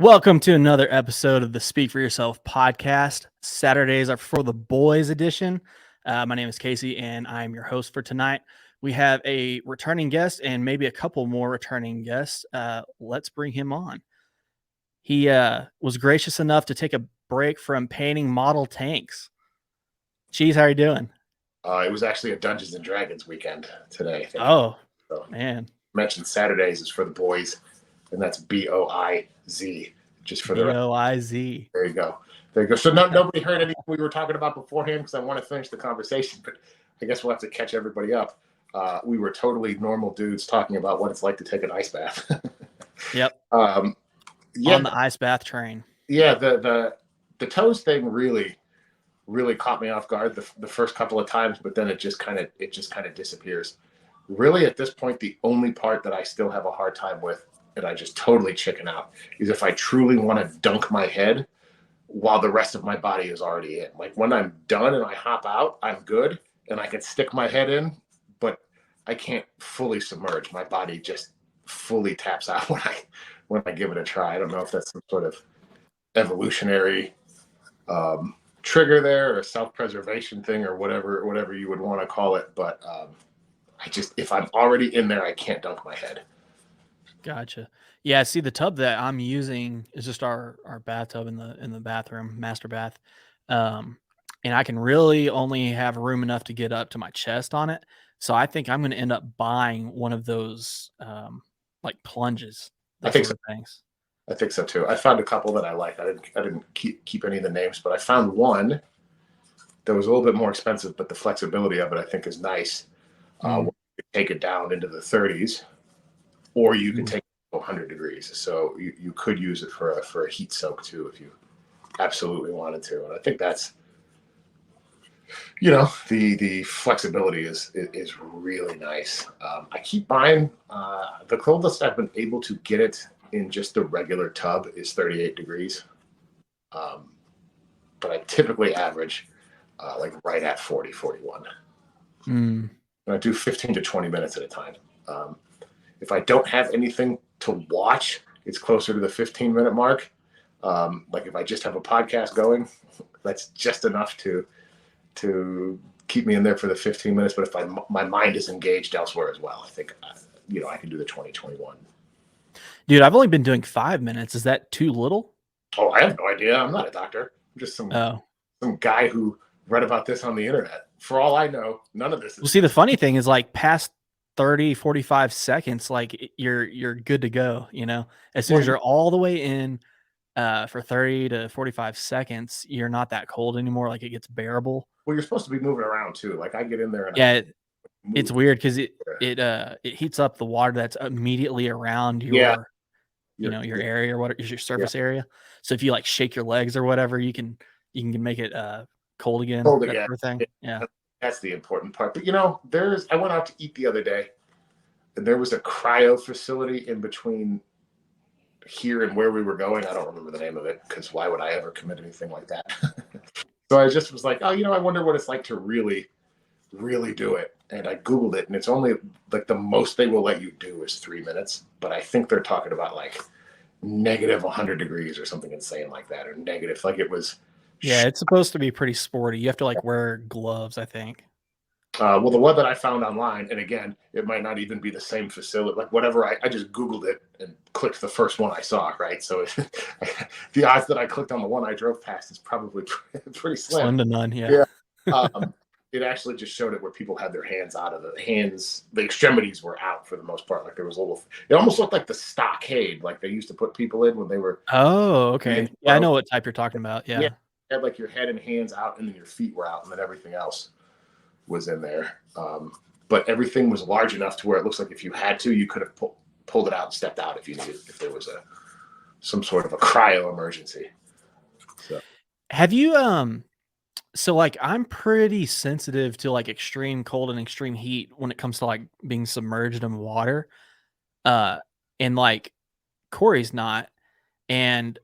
Welcome to another episode of the Speak for Yourself podcast. Saturdays are for the boys edition. My name is Casey, and I'm your host for tonight. We have a returning guest and maybe a couple more returning guests. Let's bring him on. He was gracious enough to take a break from painting model tanks. Cheese, how are you doing? It was actually a Dungeons and Dragons weekend today. Oh, so, man. Mentioned Saturdays is for the boys, and that's BOIZ, just for the BOIZ. There you go. There you go. So nobody heard anything we were talking about beforehand because I want to finish the conversation, but I guess we'll have to catch everybody up. We were totally normal dudes talking about what it's like to take an ice bath. Yep. On the ice bath train. Yeah, the toes thing really caught me off guard the first couple of times, but then it just kind of disappears. Really, at this point, the only part that I still have a hard time with, and I just totally chicken out, is if I truly want to dunk my head while the rest of my body is already in. Like when I'm done and I hop out, I'm good and I can stick my head in, but I can't fully submerge. My body just fully taps out when I give it a try. I don't know if that's some sort of evolutionary trigger there, or a self-preservation thing, or whatever you would want to call it, but if I'm already in there, I can't dunk my head. Gotcha. Yeah, see, the tub that I'm using is just our bathtub in the bathroom, master bath. And I can really only have room enough to get up to my chest on it. So I think I'm going to end up buying one of those like plunges, those I think sort of things. I think so too. I found a couple that I liked. I didn't keep any of the names, but I found one that was a little bit more expensive, but the flexibility of it I think is nice. You take it down into the 30s, or you can take it to 100 degrees. So you could use it for a heat soak too if you absolutely wanted to. And I think that's, the flexibility is really nice. I keep buying the coldest I've been able to get it in just the regular tub is 38 degrees. But I typically average like right at 40, 41. And I do 15 to 20 minutes at a time. If I don't have anything to watch, it's closer to the 15-minute mark. Like if I just have a podcast going, that's just enough to keep me in there for the 15 minutes. But if my mind is engaged elsewhere as well, I think, I can do the 20, 21. Dude, I've only been doing 5 minutes. Is that too little? Oh, I have no idea. I'm not a doctor. I'm just some guy who read about this on the internet. For all I know, none of this is. Well, see, the funny thing is, like, past 30, 45 seconds, like, you're good to go, As soon as you're all the way in for 30 to 45 seconds, you're not that cold anymore. Like, it gets bearable. Well, you're supposed to be moving around too. Like I get in there and it's weird because it heats up the water that's immediately around your your area or what your surface area. So if you like shake your legs or whatever, you can make it cold again. That sort of thing. Yeah, that's the important part. But I went out to eat the other day, and there was a cryo facility in between here and where we were going. I don't remember the name of it because why would I ever commit anything like that? So I just was like, oh, I wonder what it's like to really, really do it. And I Googled it, and it's only like the most they will let you do is 3 minutes. But I think they're talking about like negative 100 degrees or something insane like that, or negative. Like it was. Yeah, it's supposed to be pretty sporty. You have to like wear gloves, I think. Well, the one that I found online, and again, it might not even be the same facility. Like whatever, I just Googled it and clicked the first one I saw, right? So the odds that I clicked on the one I drove past is probably pretty slim. Slim to none, yeah. It actually just showed it where people had their hands out of the extremities were out for the most part. Like there was it almost looked like the stockade, like they used to put people in when they were. Oh, okay. Yeah, I know what type you're talking about. Yeah. You had like your head and hands out, and then your feet were out, and then everything else was in there. But everything was large enough to where it looks like if you had to, you could have pulled it out and stepped out if there was some sort of a cryo emergency. So have you so like I'm pretty sensitive to like extreme cold and extreme heat when it comes to like being submerged in water. And like Corey's not, and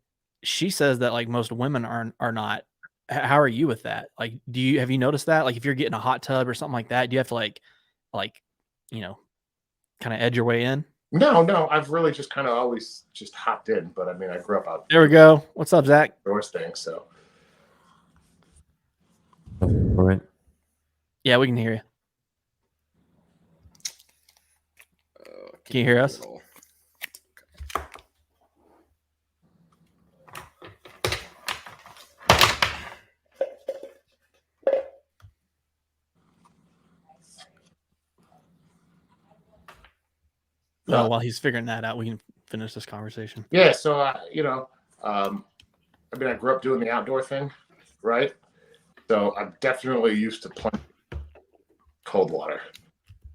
she says that like most women are not. How are you with that? Like, have you noticed that? Like, if you're getting a hot tub or something like that, do you have to like, kind of edge your way in? No, I've really just kind of always just hopped in. But I mean, I grew up out There we go. What's up, Zach? doors thing, so. All right. Yeah, we can hear you. Can you hear us? Well, Uh, while he's figuring that out, we can finish this conversation. Yeah, so I mean, I grew up doing the outdoor thing, right? So I'm definitely used to playing cold water.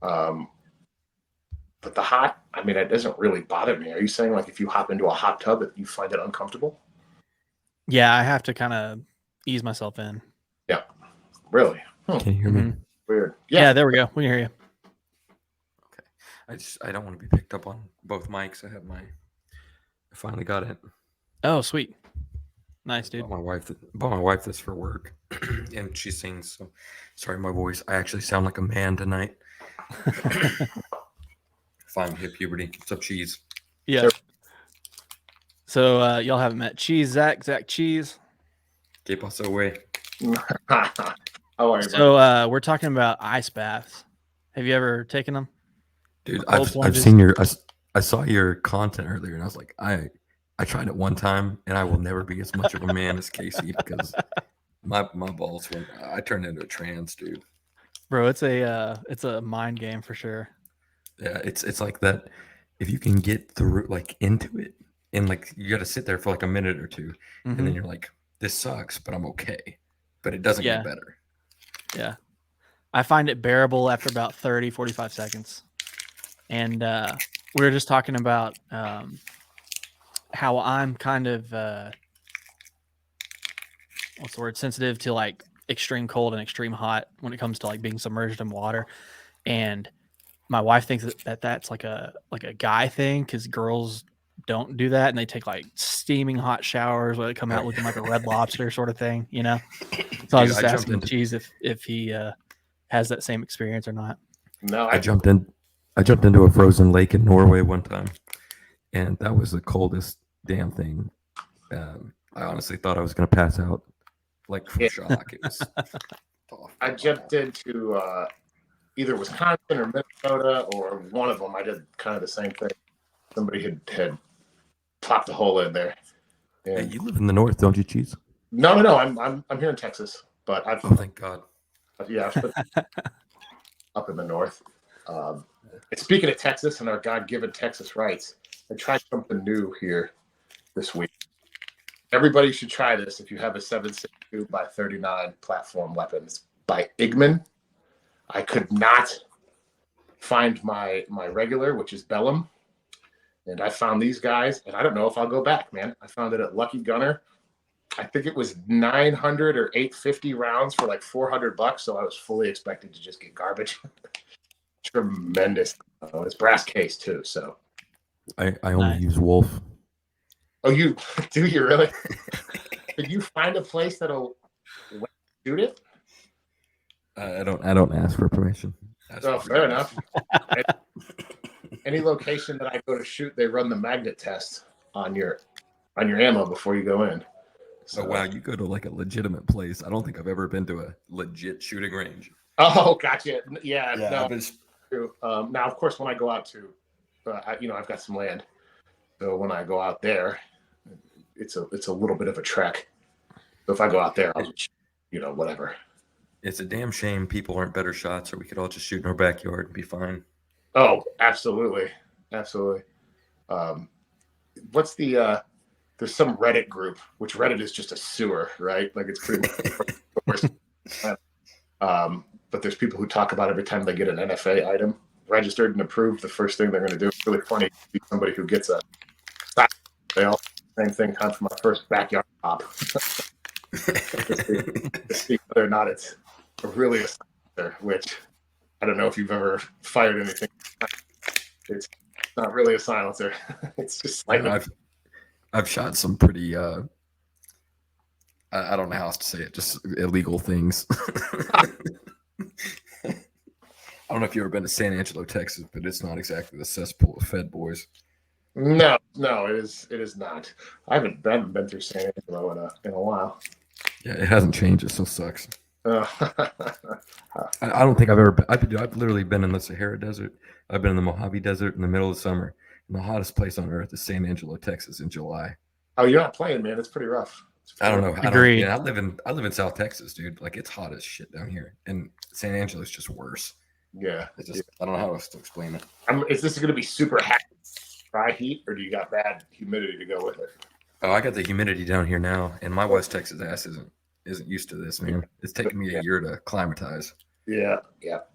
But the hot, I mean, it doesn't really bother me. Are you saying like if you hop into a hot tub, you find it uncomfortable? Yeah, I have to kind of ease myself in. Yeah, really Can you hear me? Mhm. weird. Yeah, there we go. We can hear you. I don't want to be picked up on both mics. I finally got it. Oh, sweet. Nice, dude. Bought my wife this for work, and she sings. So sorry, my voice. I actually sound like a man tonight. Finally hit puberty. What's up, cheese? Yeah. So y'all haven't met Cheese Zach Cheese. Que paso, güey? How are you, So we're talking about ice baths. Have you ever taken them? Dude, Cold I've plunges? seen I saw your content earlier, and I was like, I tried it one time, and I will never be as much of a man as Casey because my balls went. I turned into a trans dude. Bro, it's a mind game for sure. Yeah, it's like that. If you can get through like into it, and like you got to sit there for like a minute or two, and then Mhm. you're like, this sucks, but I'm okay. But it doesn't Yeah. get better. Yeah. I find it bearable after about 30, 45 seconds. And we were just talking about how I'm kind of what's the word, sensitive to like extreme cold and extreme hot when it comes to like being submerged in water. And my wife thinks that's like a guy thing because girls don't do that, and they take like steaming hot showers where they come out looking like a red lobster sort of thing, you know. So I was just asking Cheese if he has that same experience or not. No, I jumped into a frozen lake in Norway one time, and that was the coldest damn thing. I honestly thought I was gonna pass out, like from shock. It was tough. I jumped into either Wisconsin or Minnesota or one of them. I did kind of the same thing. Somebody had popped a hole in there. Hey, And you live in the north, don't you, Cheese? no, I'm here in Texas, but I've Oh, thank God. yeah, I've spent up in the north. And speaking of Texas and our God-given Texas rights, I tried something new here this week. Everybody should try this if you have a 7.62 by 39 platform weapons by Igman. I could not find my regular, which is Bellum, and I found these guys, and I don't know if I'll go back, man. I found it at Lucky Gunner. I think it was 900 or 850 rounds for like $400, so I was fully expecting to just get garbage. Tremendous. It's brass case too, so. I only Nice. use Wolf. Oh, you do you really? Did you find a place that'll shoot it? I don't ask for permission. Oh, fair enough. Any location that I go to shoot, they run the magnet test on your ammo before you go in. So wow, you go to like a legitimate place. I don't think I've ever been to a legit shooting range. Oh, gotcha. Yeah, no, but true. Now, of course, when I go out to, I've got some land, so when I go out there, it's a little bit of a trek. So if I go out there, I'll just, whatever. it's a damn shame people aren't better shots, or we could all just shoot in our backyard and be fine. Oh, absolutely. What's the there's some Reddit group, which Reddit is just a sewer, right? Like it's pretty much but there's people who talk about every time they get an NFA item registered and approved, the first thing they're going to do. It's really funny to see somebody who gets a they all same thing comes from my first backyard pop. to see whether or not it's really a silencer, which I don't know if you've ever fired anything. It's not really a silencer. It's just like I've shot some pretty I don't know how else to say it, just illegal things. I don't know if you've ever been to San Angelo, Texas, but it's not exactly the cesspool of Fed boys. No, it is not. I haven't been through San Angelo in a while. Yeah, it hasn't changed. It still sucks. Uh, I don't think I've ever been. I've literally been in the Sahara Desert. I've been in the Mojave Desert in the middle of summer. And the hottest place on earth is San Angelo, Texas, in July. oh, you're not playing, man. It's pretty rough. I don't know. Agreed. I live in South Texas, dude. Like it's hot as shit down here, and San Angelo is just worse. Yeah. It's just I don't know how else to explain it. Is this going to be super hot, dry heat, or do you got bad humidity to go with it? Oh, I got the humidity down here now, and my West Texas ass isn't used to this, man. It's taken me a year to acclimatize. Yeah.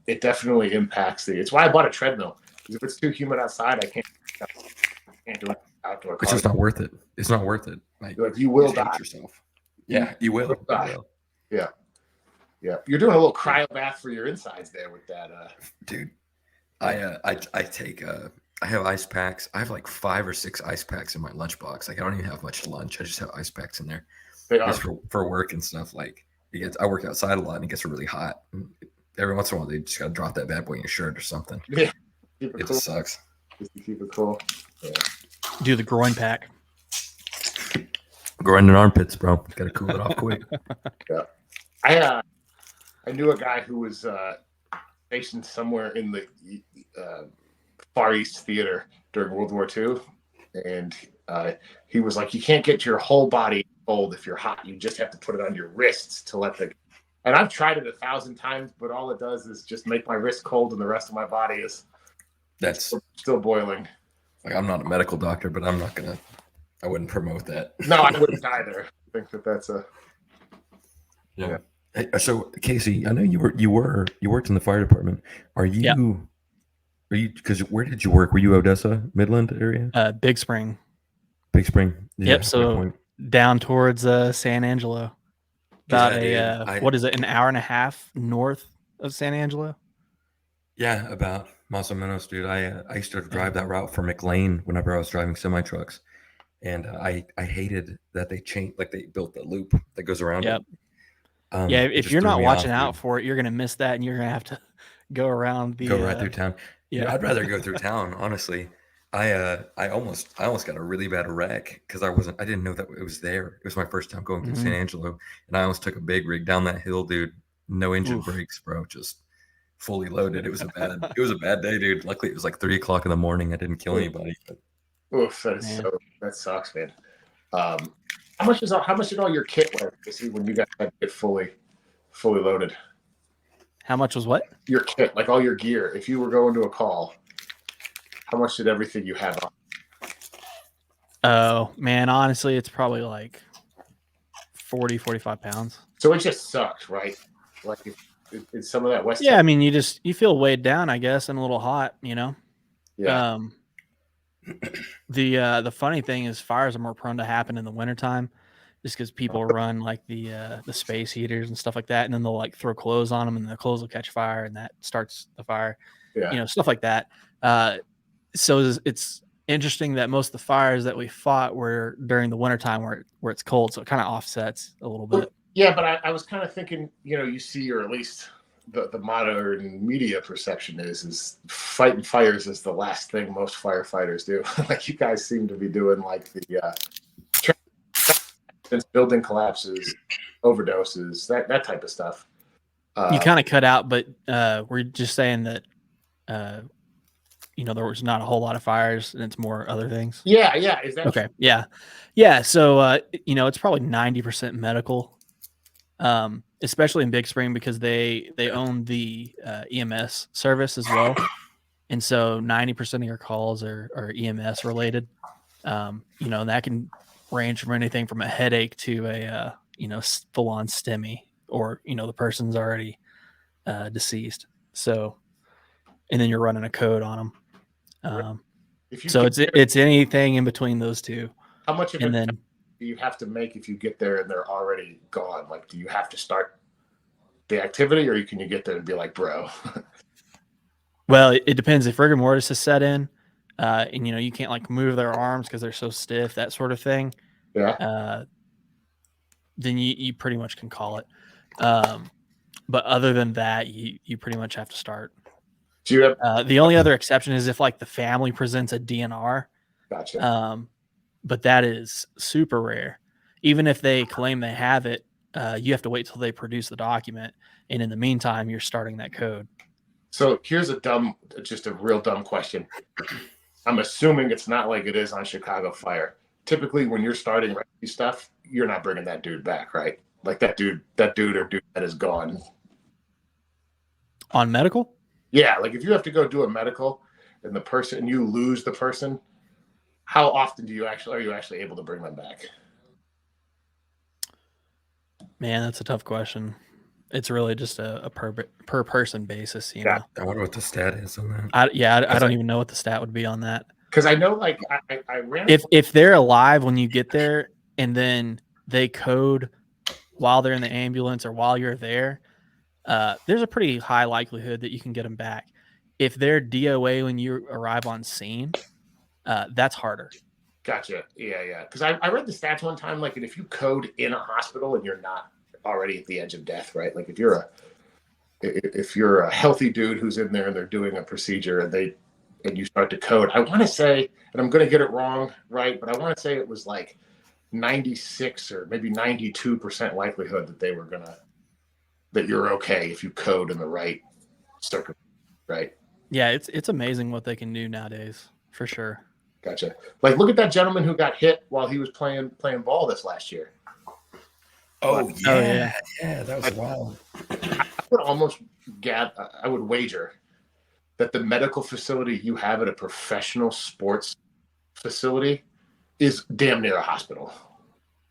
It definitely impacts it's why I bought a treadmill. Because if it's too humid outside, I can't do it outdoor. It's just not worth it. It's not worth it. Like you will just hate die. yourself. Yeah, you will. will die. You will. Yeah. You're doing a little cryo bath for your insides there with that. Dude, I take I have ice packs. I have like 5 or 6 ice packs in my lunchbox. Like I don't even have much lunch. I just have ice packs in there. They are. Just for work and stuff. Like I work outside a lot and it gets really hot. And every once in a while they just gotta drop that bad boy in your shirt or something. Yeah. It just sucks. Just to keep it cool. Yeah. Do the groin pack. Groin and armpits, bro. Gotta cool it off quick. I knew a guy who was stationed somewhere in the Far East Theater during World War II, and he was like, "You can't get your whole body cold if you're hot. You just have to put it on your wrists to let the." And I've tried it 1,000 times, but all it does is just make my wrist cold, and the rest of my body is That's still boiling. like I'm not a medical doctor, but I wouldn't promote that. No, I wouldn't either. I think that's a Yeah. Hey, so Casey, I know you worked in the fire department. Are you because where did you work? Were you Odessa, Midland area? Big Spring, Big Spring? Yeah, Yep, so- good point. down towards San Angelo. About Yeah, dude, what is it, an hour and a half north of San Angelo? Yeah, about más o menos, dude. I used to drive that route for McLean whenever I was driving semi trucks, and I hated that they changed, like they built the loop that goes around Yep. it. Yeah, It if just you're threw not me watching off, out dude. for it, you're gonna miss that, and you're gonna have to go around the Go right through town. Yeah, Yeah, I'd rather go through town, honestly. I almost got a really bad wreck because I didn't know that it was there. It was my first time going through San Angelo, and I almost took a big rig down that hill, dude. No engine Oof. brakes, bro. Just fully loaded. It was a bad day, dude. Luckily, it was like 3 o'clock in the morning. I didn't kill anybody. But oof. Man. That sucks, man. How much did all your kit weigh? You see, when you guys had to get fully loaded, How much was what? your kit, like all your gear. If you were going to a call, how much did everything you had on? Oh man, honestly, it's probably like 45 pounds. So it just sucked, right? Like if some of that West. Yeah, I mean, you feel weighed down, I guess, and a little hot, Yeah. The funny thing is fires are more prone to happen in the wintertime just because people run like the space heaters and stuff like that, and then they'll like throw clothes on them and the clothes will catch fire and that starts the fire. Yeah. Stuff like that. So it's interesting that most of the fires that we fought were during the wintertime where it's cold, so it kind of offsets a little bit. Yeah, but I was kind of thinking, you see, or at least the modern media perception is fighting fires is the last thing most firefighters do. Like you guys seem to be doing like the building collapses, overdoses, that type of stuff. You kind of cut out, but we're just saying that there was not a whole lot of fires and it's more other things. Yeah. Is that Okay. Yeah. So it's probably 90% medical. Especially in Big Spring because they own the EMS service as well, and so 90% of your calls are EMS related. And that can range from anything from a headache to a full-on STEMI, or the person's already deceased. So, and then you're running a code on them. So it's anything in between those two. How much of And it then do you have to make if you get there and they're already gone? Like, do you have to start the activity, or can you get there and be like, bro? Well, it depends if rigor mortis is set in, and you can't like move their arms because they're so stiff, that sort of thing. Yeah. Then you pretty much can call it. But other than that, you pretty much have to start. Do you have? The only other exception is if like the family presents a DNR, Gotcha. but that is super rare. Even if they claim they have it, you have to wait till they produce the document, and in the meantime, you're starting that code. So here's just a real dumb question. I'm assuming it's not like it is on Chicago Fire. Typically, when you're starting rescue stuff, you're not bringing that dude back, right? Like that dude or dude that is gone. On medical? Yeah, like if you have to go do a medical and you lose the person, how often are you actually able to bring them back? Man, that's a tough question. It's really just a per person basis, you know. I wonder what the stat is on that. I don't even know what the stat would be on that. Because I know, like, I ran. If they're alive when you get there, and then they code while they're in the ambulance or while you're there, there's a pretty high likelihood that you can get them back. If they're DOA when you arrive on scene, that's harder. Gotcha. Yeah. Because I read the stats one time, like, and if you code in a hospital and you're not already at the edge of death, right? Like if you're a healthy dude who's in there and they're doing a procedure and you start to code, I want to say, and I'm going to get it wrong, right? But I want to say it was like 96 or maybe 92% likelihood that you're okay if you code in the right circuit, right? Yeah, it's amazing what they can do nowadays, for sure. Gotcha. Like, look at that gentleman who got hit while he was playing ball this last year. Oh yeah. Yeah, that was wild. I would wager that the medical facility you have at a professional sports facility is damn near a hospital,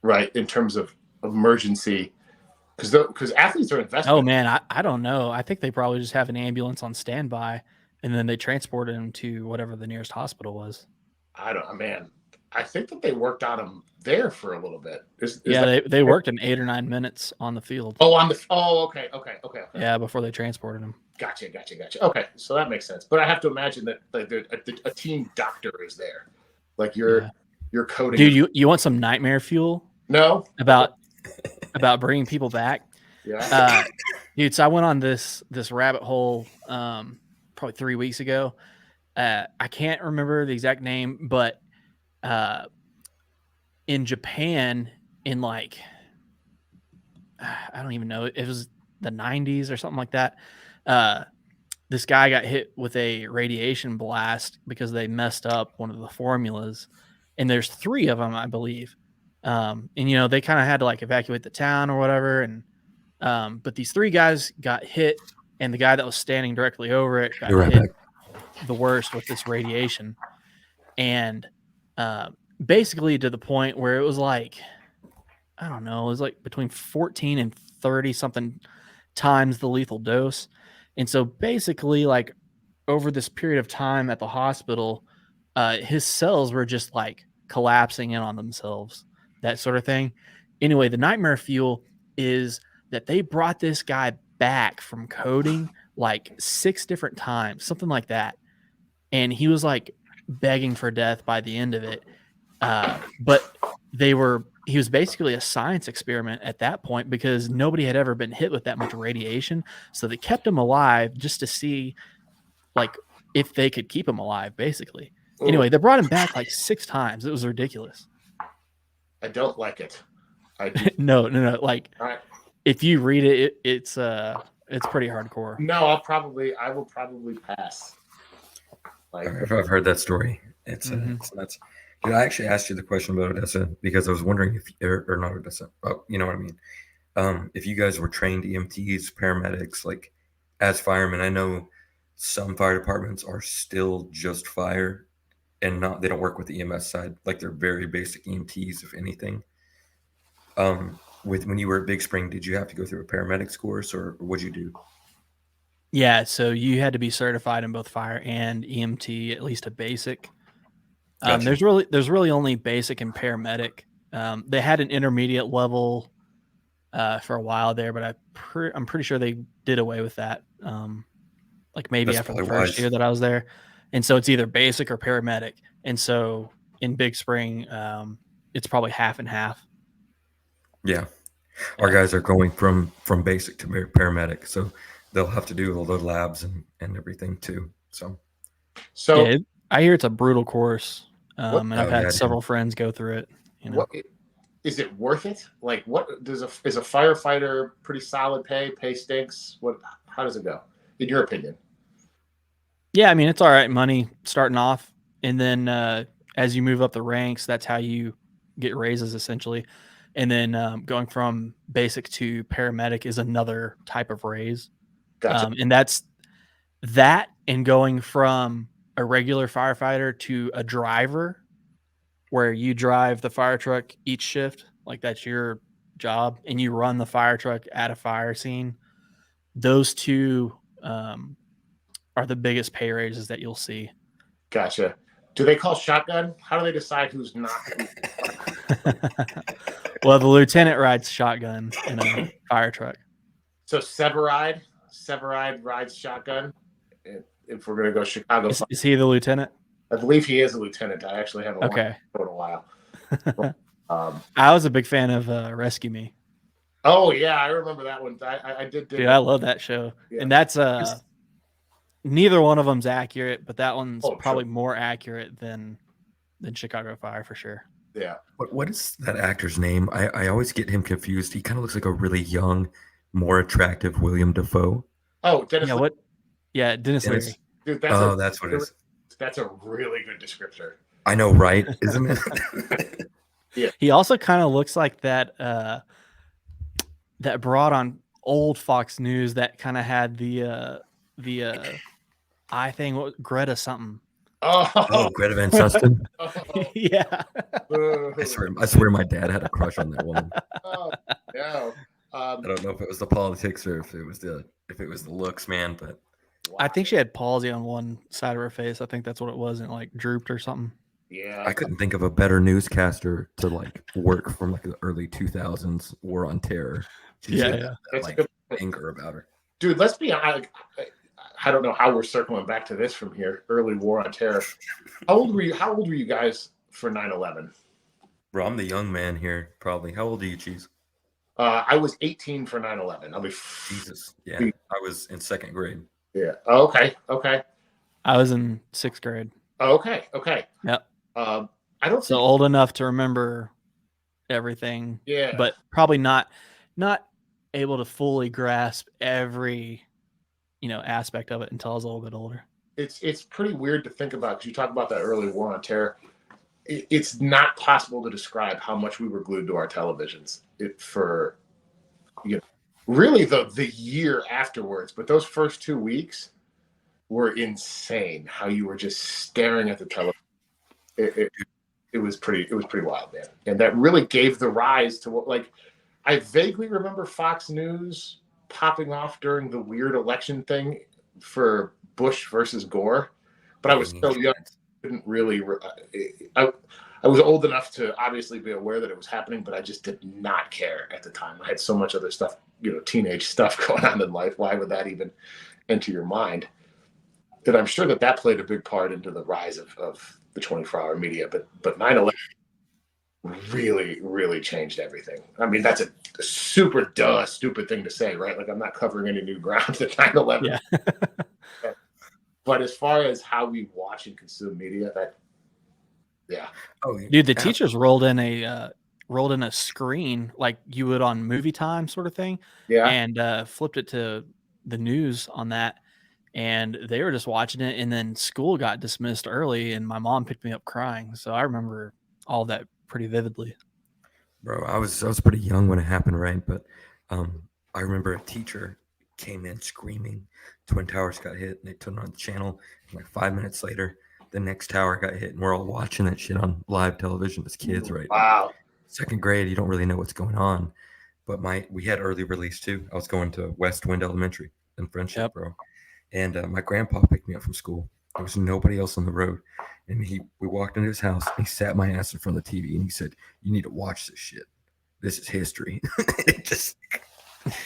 right? In terms of emergency, because athletes are invested. Oh man, I don't know. I think they probably just have an ambulance on standby, and then they transported him to whatever the nearest hospital was. I think that they worked on him there for a little bit. They worked in 8 or 9 minutes on the field. Okay. Yeah, before they transported him. Gotcha. Okay, so that makes sense. But I have to imagine that like a team doctor is there, like you're coding. Dude, you want some nightmare fuel? No. About bringing people back? Yeah. Dude, so I went on this rabbit hole probably 3 weeks ago. I can't remember the exact name, but in Japan, in like, I don't even know, it was the 90s or something like that. This guy got hit with a radiation blast because they messed up one of the formulas, and there's 3 of them, I believe. And you know, they kind of had to like evacuate the town or whatever. And but these 3 guys got hit, and the guy that was standing directly over it got hit the worst with this radiation. And basically to the point where it was like, I don't know, it was like between 14 and 30 something times the lethal dose. And so basically, like, over this period of time at the hospital, his cells were just like collapsing in on themselves, that sort of thing. Anyway, the nightmare fuel is that they brought this guy back from coding like 6 different times, something like that. And he was like begging for death by the end of it. But he was basically a science experiment at that point, because nobody had ever been hit with that much radiation. So they kept him alive just to see like if they could keep him alive, basically. Ooh. Anyway, they brought him back like 6 times. It was ridiculous. I don't like it. No. Like, right. If you read it, it's pretty hardcore. No, I will probably pass. Like, I've heard that story. It's nuts. Dude, I actually asked you the question about Odessa because I was wondering or not Odessa. Oh, you know what I mean? If you guys were trained EMTs, paramedics, like as firemen. I know some fire departments are still just fire and they don't work with the EMS side. Like they're very basic EMTs, if anything. When you were at Big Spring, did you have to go through a paramedics course, or what'd you do? Yeah, so you had to be certified in both fire and EMT, at least a basic. Gotcha. There's really only basic and paramedic. They had an intermediate level for a while there, but I'm pretty sure they did away with that. Like maybe That's after the probably first year that I was there, and so it's either basic or paramedic. And so in Big Spring, it's probably half and half. Yeah. Our guys are going from basic to paramedic. So they'll have to do all the labs and everything too. So So I hear it's a brutal course, What- and I've Oh, had yeah, dude. several friends go through it. You know, what is it worth it? Like, what is a firefighter pretty solid pay? Pay stinks. How does it go, in your opinion? yeah, I mean it's all right money starting off, and then as you move up the ranks, that's how you get raises essentially, and then going from basic to paramedic is another type of raise, Gotcha. and that's that, and going from a regular firefighter to a driver, where you drive the fire truck each shift, like that's your job, and you run the fire truck at a fire scene. Those two are the biggest pay raises that you'll see. Gotcha. Do they call shotgun? How do they decide who's not? Well, the lieutenant rides shotgun in a fire truck. So Severide rides shotgun. If we're gonna go Chicago, Is he the lieutenant? I believe he is a lieutenant. I actually haven't watched Okay. it in a while. I was a big fan of Rescue Me. Oh yeah, I remember that one. I did. Dude, I love that show. Yeah. And that's neither one of them's accurate, but that one's Oh, probably sure. more accurate than Chicago Fire for sure. Yeah. what is that actor's name? I always get him confused. He kind of looks like a really young, more attractive William Dafoe. Oh, Dennis. Yeah, Lee- what? Yeah, Dennis Dennis- Leary. Dude, That's what it is. That's a really good descriptor. I know, right? Isn't it? He also kind of looks like that that broad on old Fox News that kind of had the eye thing. What, Greta something? Oh, Greta Van Susteren. Yeah. I swear, my dad had a crush on that woman. Oh, no. I don't know if it was the politics or if it was the looks, man. But I think she had palsy on one side of her face. I think that's what it was, and it like drooped or something. Yeah. I couldn't think of a better newscaster to like work from like the early 2000s War on Terror. She Yeah, had yeah. that, That's a like good- anger about her. Dude, let's be honest. I don't know how we're circling back to this from here. Early War on Terror. How old were you guys for 9/11? Bro, I'm the young man here, probably. How old are you, Cheese? I was 18 for 9/11. I'll be. Jesus. Yeah, I was in second grade. Yeah. Oh, okay. I was in 6th grade, Oh, okay. Yep. I don't so think. old enough to remember everything, Yeah. but probably not able to fully grasp every aspect of it until I was a little bit older. It's pretty weird to think about because you talk about that early War on Terror. It's not possible to describe how much we were glued to our televisions for really the year afterwards. But those first 2 weeks were insane. How you were just staring at the television. It was pretty wild, man. And that really gave the rise to what, like, I vaguely remember Fox News popping off during the weird election thing for Bush versus Gore, but I was so young, couldn't really. I was old enough to obviously be aware that it was happening, but I just did not care at the time. I had so much other stuff, teenage stuff going on in life. Why would that even enter your mind? That I'm sure that played a big part into the rise of the 24-hour media, but 9/11 really, really changed everything. I mean, that's a super stupid thing to say, right? Like, I'm not covering any new ground at 9/11. Yeah. But as far as how we watch and consume media, Oh, Dude, the teachers rolled in a screen like you would on Movie Time sort of thing, and flipped it to the news on that, and they were just watching it, and then school got dismissed early, and my mom picked me up crying. So I remember all that pretty vividly. Bro, I was pretty young when it happened, right? But I remember a teacher came in screaming, Twin Towers got hit, and they turned on the channel. And like 5 minutes later, the next tower got hit, and we're all watching that shit on live television as kids, right? Wow. Second grade, you don't really know what's going on. But we had early release too. I was going to West Wind Elementary in Friendship, Yep. bro. And my grandpa picked me up from school. There was nobody else on the road. And we walked into his house, and he sat my ass in front of the TV, and he said, "You need to watch this shit. This is history."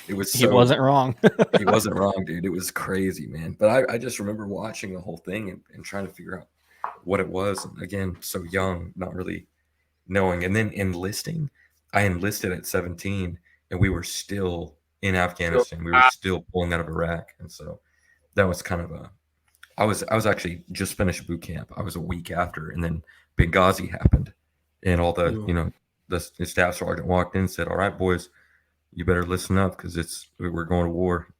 It was He wasn't wrong. he wasn't wrong, dude. It was crazy, man. But I just remember watching the whole thing and trying to figure out what it was. And again, so young, not really knowing. And then enlisting, I enlisted at 17, and we were still in Afghanistan. We were still pulling out of Iraq, and so that was kind of a. I was actually just finished boot camp. I was a week after, and then Benghazi happened, and all the Ooh. the staff sergeant walked in and said, "All right, boys, you better listen up because we're going to war."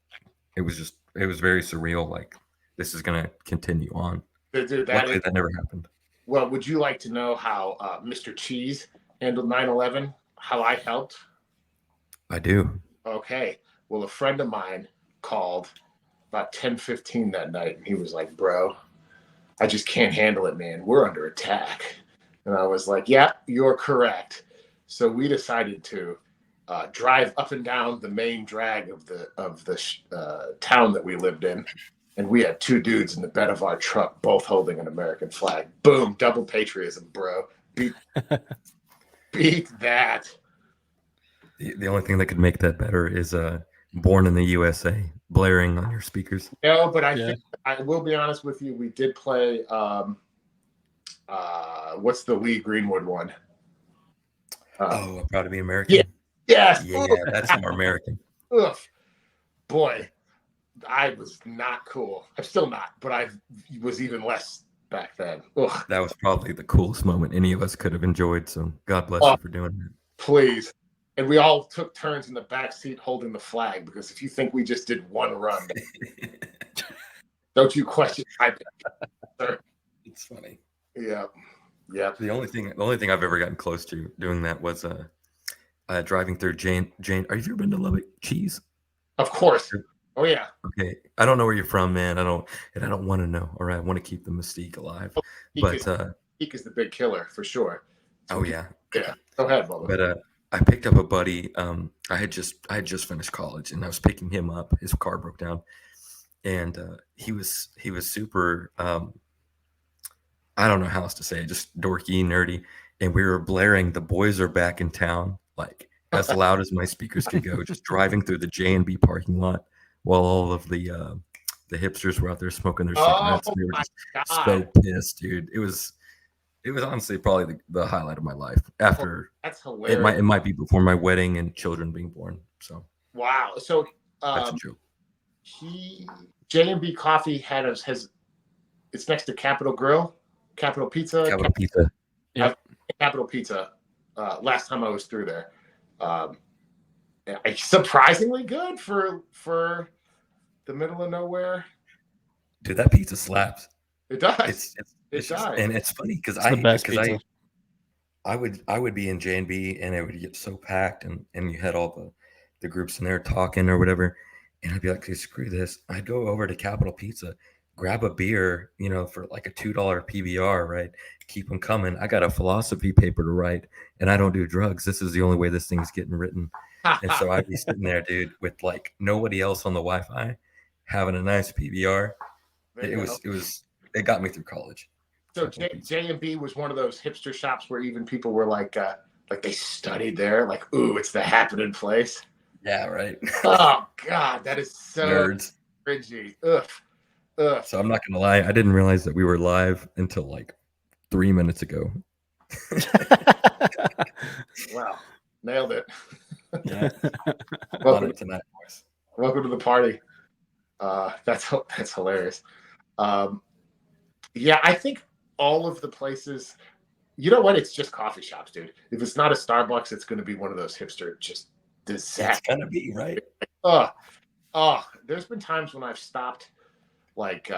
It was very surreal. Like this is gonna continue on. Dude, Luckily, that never happened. Well, would you like to know how Mr. Cheese handled 9/11? How I helped? I do. Okay. Well, a friend of mine called about 10:15 that night, and he was like, "Bro, I just can't handle it, man. We're under attack." And I was like, "Yeah, you're correct." So we decided to drive up and down the main drag of the town that we lived in, and we had two dudes in the bed of our truck, both holding an American flag. Boom, double patriotism, bro. Beat that. The only thing that could make that better is "Born in the USA" blaring on your speakers. No, but I think I will be honest with you. We did play. What's the Lee Greenwood one? I'm proud to be American. Yeah. Yes. Yeah, that's more American. Ugh. Boy, I was not cool. I'm still not, but I was even less back then. Ugh. That was probably the coolest moment any of us could have enjoyed. So God bless you for doing that. Please. And we all took turns in the back seat holding the flag, because if you think we just did one run, don't you question my sir. It's funny. Yeah. Yeah. The only thing I've ever gotten close to doing that was driving through Jane. Are you ever been to Lubbock? Cheese? Of course. Oh yeah. Okay. I don't know where you're from, man. I don't want to know. All right. I want to keep the mystique alive. Peak is the big killer for sure. Oh yeah. Yeah. Go ahead, Bubba. But I picked up a buddy. I had just finished college, and I was picking him up. His car broke down, and he was super. I don't know how else to say it, just dorky, nerdy. And we were blaring "The Boys Are Back in Town" like as loud as my speakers could go, just driving through the J&B parking lot while all of the hipsters were out there smoking their cigarettes. We were just so pissed, dude. It was honestly probably the highlight of my life. After that's hilarious. It might be before my wedding and children being born. So wow. So that's a joke. J&B Coffee has it's next to Capitol Grill, Capitol Pizza. Yeah. Capitol Pizza. Last time I was through there, surprisingly good for the middle of nowhere. Dude, that pizza slaps. It does. It's just, and it's funny because I would be in J&B and it would get so packed, and you had all the groups in there talking or whatever, and I'd be like, hey, screw this. I'd go over to Capitol Pizza, grab a beer, for like a $2 PBR, right? Keep them coming. I got a philosophy paper to write, and I don't do drugs. This is the only way this thing's getting written. And so I'd be sitting there, dude, with like nobody else on the Wi-Fi, having a nice PBR. It got me through college. So J&B was one of those hipster shops where even people were like they studied there, like, ooh, it's the happening place. Yeah, right. Oh God, that is so nerds. Cringy. Ugh. So I'm not gonna lie, I didn't realize that we were live until like 3 minutes ago. Wow, nailed it. Yeah. Welcome tonight, boys. Welcome to the party. That's hilarious. Yeah, I think all of the places, you know what? It's just coffee shops, dude. If it's not a Starbucks, it's going to be one of those hipster just disaster. It's gonna be, right? There's been times when I've stopped like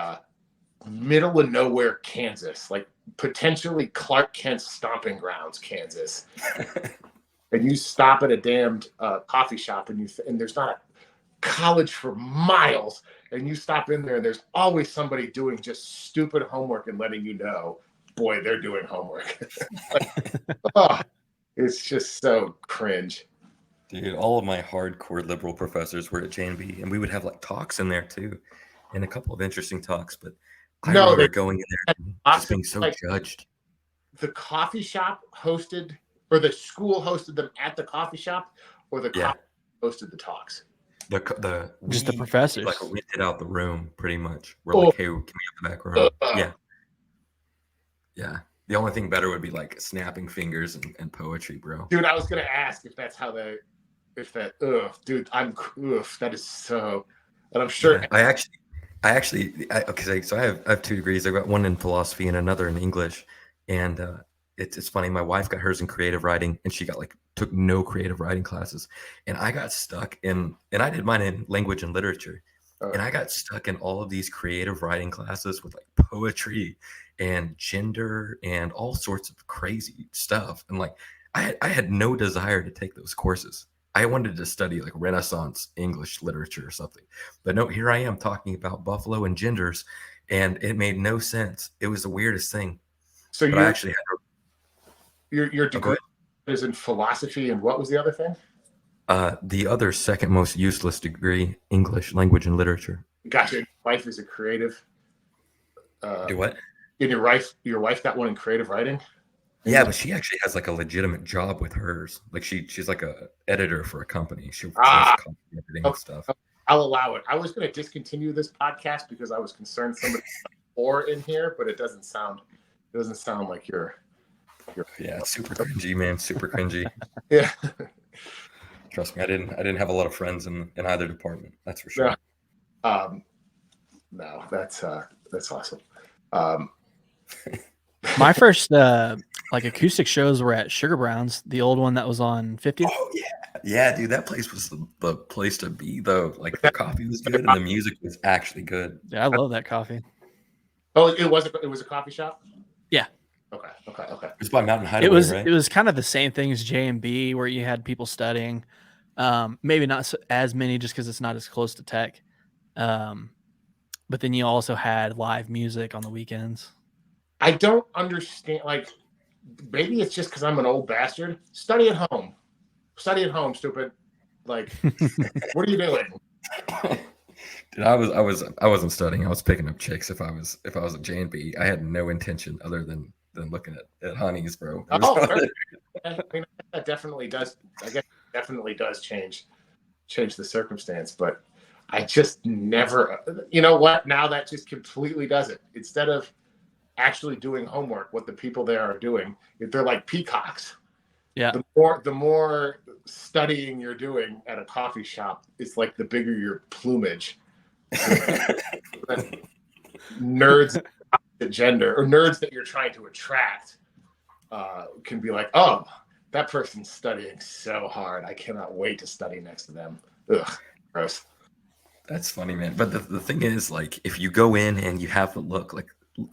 middle of nowhere Kansas, like potentially Clark Kent's stomping grounds, Kansas. And you stop at a damned coffee shop and there's not a college for miles, and you stop in there and there's always somebody doing just stupid homework and letting you know, boy, they're doing homework. It's just so cringe. Dude, all of my hardcore liberal professors were at J&B, and we would have like talks in there too, and a couple of interesting talks. But I remember going in there and just being so judged. The coffee shop hosted, or the school hosted them at the coffee shop, or the coffee hosted the talks. The professors like rented out the room pretty much. We're like, hey, can we have the back room? Yeah. The only thing better would be like snapping fingers and poetry, bro. Dude, I was gonna ask if that's how they. if that, dude, that is so, and I'm sure. Yeah, okay. So I have 2 degrees. I've got one in philosophy and another in English. And it's funny. My wife got hers in creative writing, and she got took no creative writing classes, and I got stuck in. And I did mine in language and literature, and I got stuck in all of these creative writing classes with poetry and gender and all sorts of crazy stuff. And I had no desire to take those courses. I wanted to study Renaissance English literature or something. But no, here I am talking about buffalo and genders, and it made no sense. It was the weirdest thing. So But I actually had your degree is in philosophy, and what was the other thing? the other second most useless degree, English language and literature. Gotcha. Your wife is a creative. Do what? And your wife got one in creative writing. Yeah, but she actually has a legitimate job with hers. She's like a editor for a company. She does copy editing and stuff. I'll allow it. I was going to discontinue this podcast because I was concerned somebody or in here, but it doesn't sound like you're. Yeah, it's super cringy, man. Super cringy. Yeah. Trust me, I didn't have a lot of friends in either department. That's for sure. Yeah. No, that's awesome. My first acoustic shows were at Sugar Brown's, the old one that was on 50th. Oh yeah, dude, that place was the place to be though. The coffee was good and the music was actually good. Yeah, I love that coffee. Oh, it was a coffee shop? Yeah. Okay. It's by Mountain Hideaway, right? It was kind of the same thing as J&B, where you had people studying. Maybe not as many, just because it's not as close to tech. But then you also had live music on the weekends. I don't understand. Maybe it's just because I'm an old bastard. Study at home, stupid. What are you doing? Dude, I wasn't studying. I was picking up chicks. If I was at J&B, I had no intention other than looking at honeys, bro. I mean, that definitely does. I guess it definitely does change the circumstance. But I just never. You know what? Now that just completely does it. Instead of actually doing homework, what the people there are doing, they're like peacocks. Yeah. The more studying you're doing at a coffee shop, it's like the bigger your plumage. Nerds gender or nerds that you're trying to attract can be like, oh, that person's studying so hard. I cannot wait to study next to them. Ugh, gross. That's funny, man. But the thing is, if you go in and you have the look,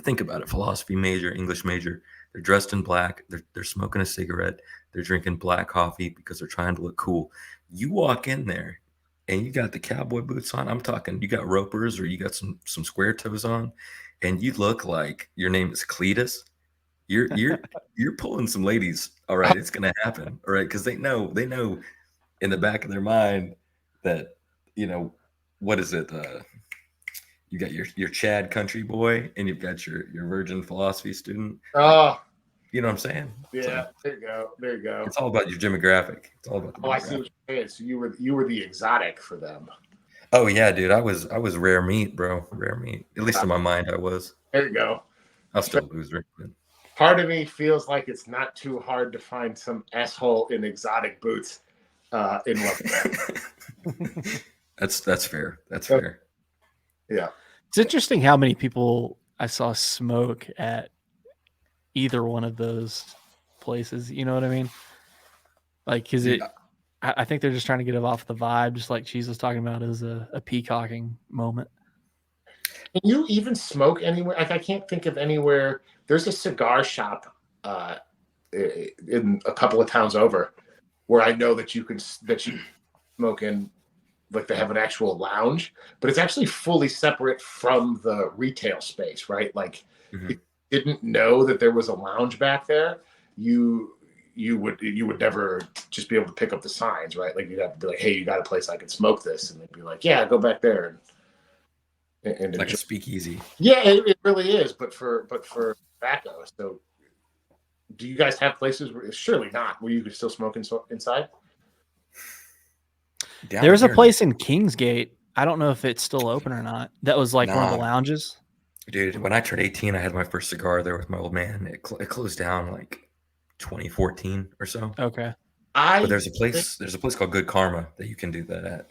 think about it, philosophy major, English major, they're dressed in black, they're smoking a cigarette, they're drinking black coffee because they're trying to look cool. You walk in there and you got the cowboy boots on. I'm talking, you got ropers or you got some square toes on, and you look like your name is Cletus. You're pulling some ladies. All right, it's gonna happen. All right, because they know in the back of their mind that, what is it? You got your Chad country boy, and you've got your virgin philosophy student. Oh, you know what I'm saying? Yeah, there you go. It's all about your demographic. It's all about the demographic. I see what you're saying. So you were the exotic for them. Oh yeah, dude. I was rare meat, bro. Rare meat. At least in my mind, I was. There you go. I'll still lose it. Part of me feels like it's not too hard to find some asshole in exotic boots in what. That's fair. That's fair. Yeah. It's interesting how many people I saw smoke at either one of those places. You know what I mean? I think they're just trying to get it off the vibe, just like Cheese was talking about, as a peacocking moment. Can you even smoke anywhere? I can't think of anywhere. There's a cigar shop in a couple of towns over where I know that you smoke in. They have an actual lounge, but it's actually fully separate from the retail space, right? If you didn't know that there was a lounge back there, you would never just be able to pick up the signs, right? You'd have to be like, hey, you got a place I can smoke this? And they'd be like, yeah, go back there. And like a speakeasy. Yeah, it really is, but for tobacco. So do you guys have places surely not, where you could still smoke inside? There's a place in Kingsgate. I don't know if it's still open or not. That was one of the lounges. Dude, when I turned 18, I had my first cigar there with my old man. It closed down 2014 or so. Okay. But I there's a think place called Good Karma that you can do that at.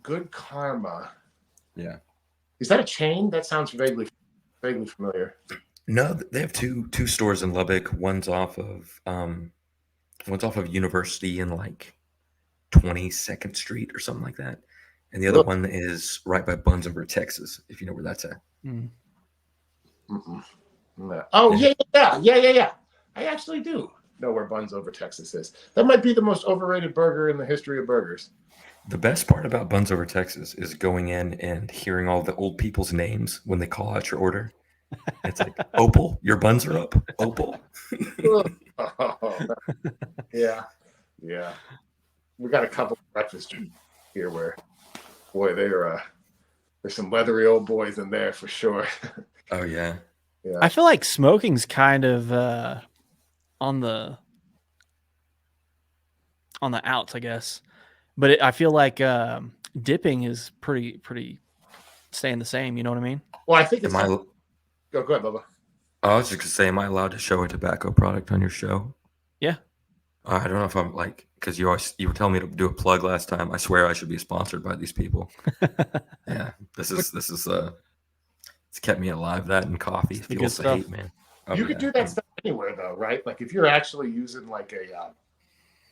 Good Karma. Yeah. Is that a chain? That sounds vaguely familiar. No, they have two stores in Lubbock. One's off of University in like 22nd Street or something like that. And the other Look. one is right by Bunsenberg, Texas, if you know where that's at. Mm. Mm-mm. No. Oh, yeah. I actually do know where Buns Over Texas is. That might be the most overrated burger in the history of burgers. The best part about Buns Over Texas is going in and hearing all the old people's names when they call out your order. It's like, Opal, your buns are up. Opal. Oh, yeah. We got a couple of breakfast here where, boy, there's some leathery old boys in there for sure. Oh, yeah. Yeah. I feel like smoking's kind of on the outs, I guess. But I feel like dipping is pretty staying the same. You know what I mean? Well, I think it's. Am I, Go ahead, Bubba. I was just going to say, am I allowed to show a tobacco product on your show? Yeah. I don't know if I'm like, because you were telling me to do a plug last time. I swear I should be sponsored by these people. Yeah, this is it's kept me alive. That and coffee, It's the fuels good the stuff. hate, man. Oh, You yeah. could do that stuff anywhere, though, right? Like if you're actually using like a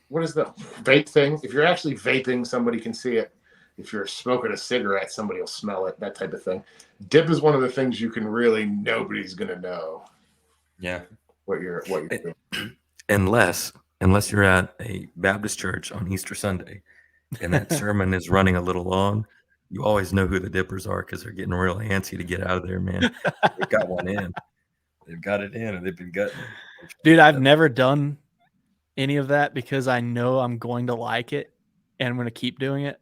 what is the vape thing? If you're actually vaping, somebody can see it. If you're smoking a cigarette, somebody will smell it. That type of thing. Dip is one of the things you can really nobody's gonna know Yeah, what you're doing. unless you're at a Baptist church on Easter Sunday, and that sermon is running a little long. You always know who the dippers are because they're getting real antsy to get out of there, man. They've got one in. They've got it in, and they've been gutting it. Dude, I've never done any of that because I know I'm going to like it and I'm going to keep doing it.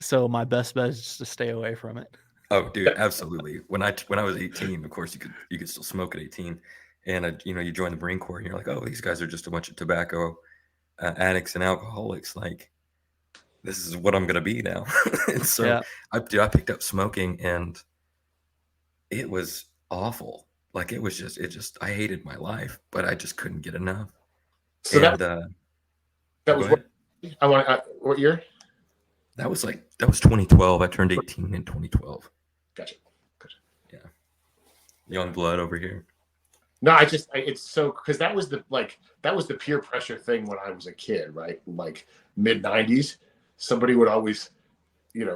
So my best bet is just to stay away from it. Oh, dude, absolutely. When I was 18, of course you could still smoke at 18, and you join the Marine Corps, and you're like, oh, these guys are just a bunch of tobacco addicts and alcoholics. Like, this is what I'm gonna be now. And so Yeah. I picked up smoking, and it was awful. Like it just I hated my life, but I just couldn't get enough. So And that go was ahead. what year? That was 2012. I turned 18 in 2012. Gotcha. Yeah, young blood over here. No, it's so because that was the peer pressure thing when I was a kid, right? Like mid '90s, somebody would always,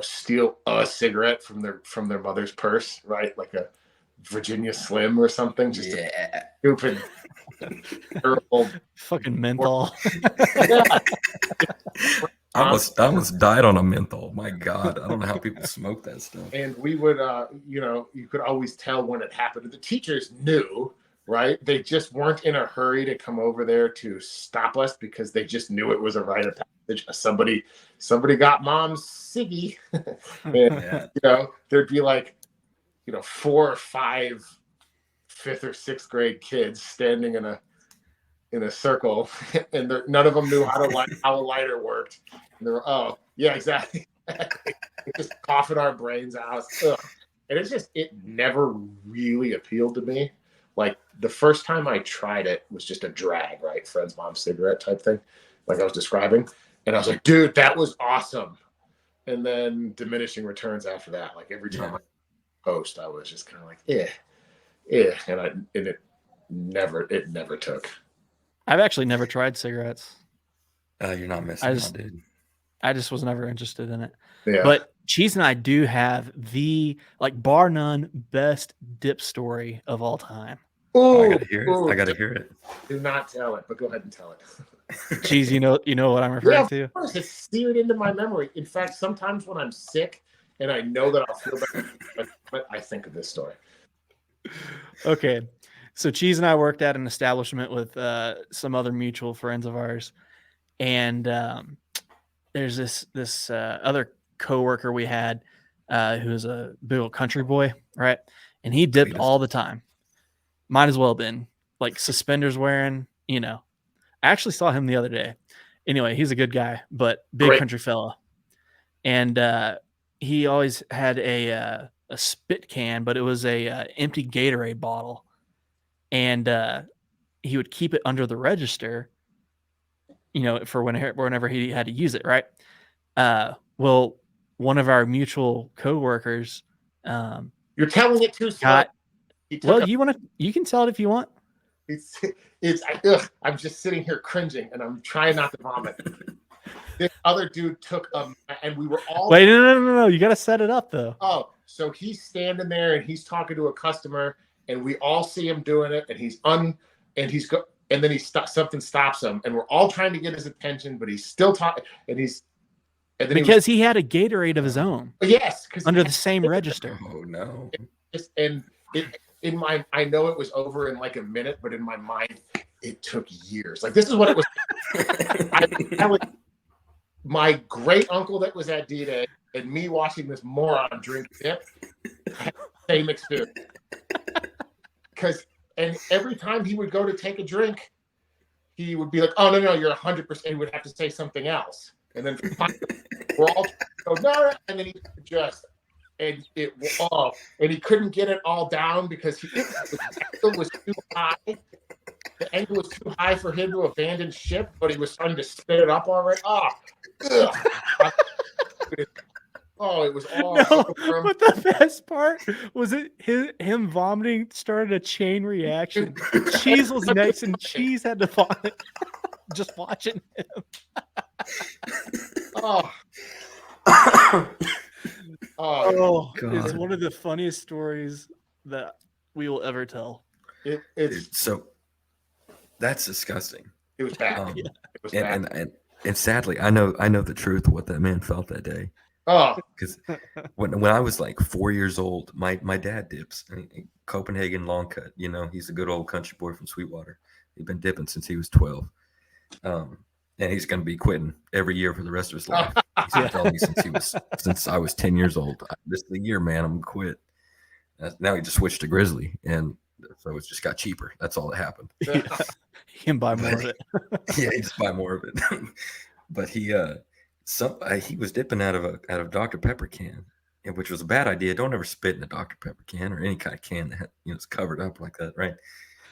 steal a cigarette from their mother's purse, right? Like a Virginia Slim or something. Just a stupid, terrible. Fucking menthol. Yeah. I almost died on a menthol. My God, I don't know how people smoke that stuff. And we would, you could always tell when it happened. The teachers knew, right? They just weren't in a hurry to come over there to stop us because they just knew it was a rite of passage. Somebody got mom's ciggy. And, Yeah. there'd be like, 4 or 5 5th or 6th grade kids standing in a circle, and none of them knew how a lighter worked. And they were, oh yeah, exactly. Just coughing our brains out. Ugh. And it never really appealed to me. Like the first time I tried it was just a drag, right? Friend's mom's cigarette type thing, like I was describing. And I was like, dude, that was awesome. And then diminishing returns after that. Like every time I post, I was just kind of like, and it never took. I've actually never tried cigarettes. You're not missing out, dude. I just was never interested in it. Yeah. But Cheese and I do have the, bar none, best dip story of all time. Oh, I gotta hear it. I gotta hear it. Do not tell it, but go ahead and tell it. Cheese, you know what I'm referring to? Of course, it's seared into my memory. In fact, sometimes when I'm sick and I know that I'll feel better, but I think of this story. Okay. So Cheese and I worked at an establishment with some other mutual friends of ours. And there's this other coworker we had who's a big old country boy, right? And he dipped all the time. Might as well have been. Like suspenders wearing, I actually saw him the other day. Anyway, he's a good guy, but big country fella. And he always had a spit can, but it was a empty Gatorade bottle. And he would keep it under the register for whenever he had to use it, right? Well, one of our mutual coworkers, You're telling it too slow. got. Well, you can tell it if you want. I'm just sitting here cringing, and I'm trying not to vomit. This other dude took and we were all. Wait, no. You got to set it up though. Oh, so he's standing there and he's talking to a customer, and we all see him doing it, and and then something stops him, and we're all trying to get his attention, but he's still talking, because he had a Gatorade of his own. Yes, because under the same register. Oh no! I know it was over in like a minute, but in my mind, it took years. Like, this is what it was. My great uncle that was at D-Day and me watching this moron drink dip had the same experience. And every time he would go to take a drink, he would be like, "Oh no, you're 100%." He would have to say something else, and then we're all go, "No," and then he just. And and he couldn't get it all down because the angle was too high. The angle was too high for him to abandon ship, but he was starting to spit it up already. It was all. No, but the best part was him vomiting started a chain reaction. Cheese was next, and Cheese had to vomit. Just watching him. It's one of the funniest stories that we will ever tell. So that's disgusting. It was bad. It was bad. And sadly, I know the truth of what that man felt that day. Because when I was like 4 years old, my dad dips. Copenhagen long cut. He's a good old country boy from Sweetwater. He'd been dipping since he was 12. And he's going to be quitting every year for the rest of his life. He's been telling me since I was 10 years old. This is the year, man. I'm going to quit. Now he just switched to Grizzly, and so it just got cheaper. That's all that happened. Yeah. He can buy more of it. Yeah, he just buy more of it. But he was dipping out of Dr. Pepper can, which was a bad idea. Don't ever spit in a Dr. Pepper can or any kind of can that is covered up like that, right?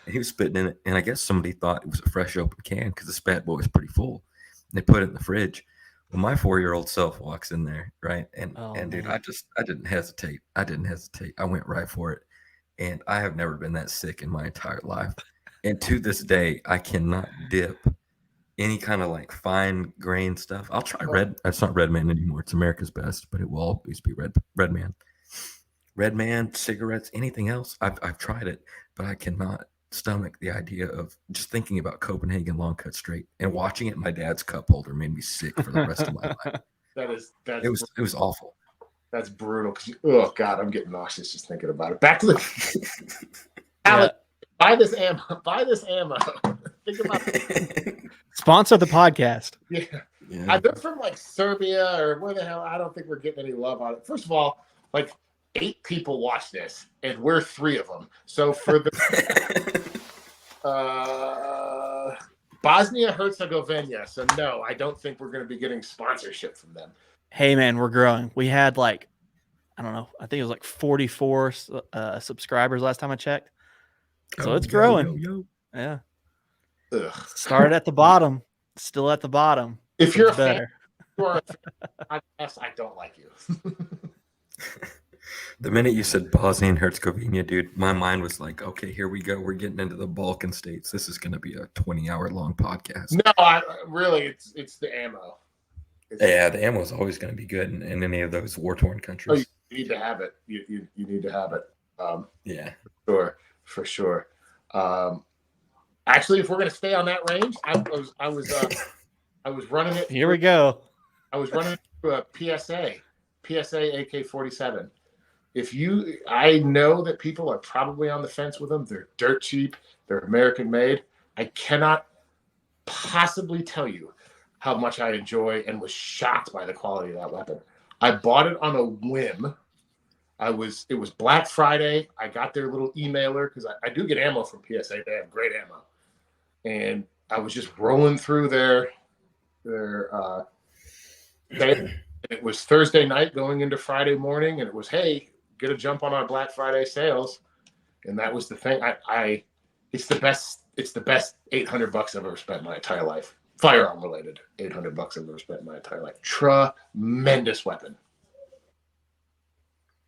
And he was spitting in it, and I guess somebody thought it was a fresh open can because this bad boy was pretty full. And they put it in the fridge. Well, my 4-year-old self walks in there, right? And dude, I didn't hesitate. I went right for it. And I have never been that sick in my entire life. And to this day, I cannot dip any kind of like fine grain stuff. I'll try red. It's not Red Man anymore. It's America's Best, but it will always be Red Man. Red Man, cigarettes, anything else. I've tried it, but I cannot stomach the idea of just thinking about Copenhagen long cut straight and watching it in my dad's cup holder made me sick for the rest of my life. It was awful. That's brutal. Oh God, I'm getting nauseous just thinking about it. Back to the Alex, buy this ammo. Think about it. Sponsor the podcast. Yeah. They're from like Serbia or where the hell. I don't think we're getting any love on it. First of all, like 8 people watch this, and we're 3 of them. So for the Bosnia Herzegovina. So no, I don't think we're going to be getting sponsorship from them. Hey man, we're growing. We had like, I don't know, I think it was like 44 subscribers last time I checked. So it's growing. Yeah. Ugh. Started at the bottom, still at the bottom. If you're better, I guess I don't like you. The minute you said Bosnia and Herzegovina, dude, my mind was like, okay, here we go. We're getting into the Balkan states. This is going to be a 20-hour long podcast. No, really, it's the ammo. The ammo is always going to be good in any of those war-torn countries. You need to have it. You need to have it. Yeah. For sure. Actually, if we're going to stay on that range, I was running it. Here we go. I was running it through a PSA AK-47. I know that people are probably on the fence with them. They're dirt cheap. They're American made. I cannot possibly tell you how much I enjoy and was shocked by the quality of that weapon. I bought it on a whim. It was Black Friday. I got their little emailer because I do get ammo from PSA. They have great ammo. And I was just rolling through their it was Thursday night going into Friday morning, and it was, hey, get a jump on our Black Friday sales. And that was the thing. It's the best $800 I've ever spent in my entire life. firearm related. $800 I've ever spent in my entire life. Tremendous weapon.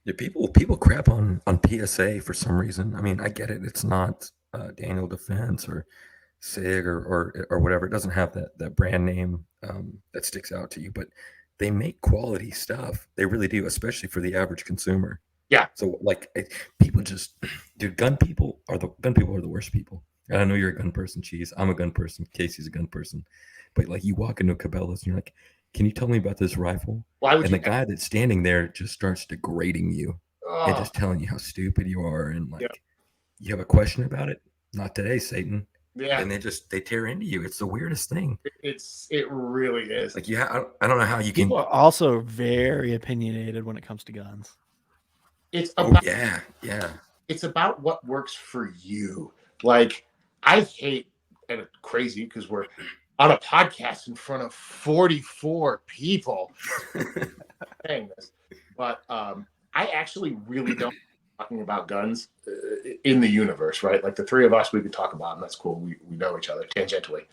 Yeah, people crap on PSA for some reason. I mean, I get it. It's not Daniel Defense or SIG or whatever. It doesn't have that brand name that sticks out to you, but they make quality stuff. They really do, especially for the average consumer. Yeah. So like people just, dude, gun people are the worst people. And I know you're a gun person, Cheese. I'm a gun person. Casey's a gun person. But like you walk into Cabela's and you're like, can you tell me about this rifle? Why would And you? the guy that's standing there just starts degrading you and just telling you how stupid you are. And like, Yeah. you have a question about it? Not today, Satan. Yeah, And they tear into you. It's the weirdest thing. it really is. Like, I don't know how you can. People are also very opinionated when it comes to guns. It's Oh about yeah. it's about what works for you. Like I hate, and it's crazy because we're on a podcast in front of 44 people saying this, but I actually really don't like talking about guns in the universe, right? Like the three of us, we could talk about them. That's cool. We know each other tangentially.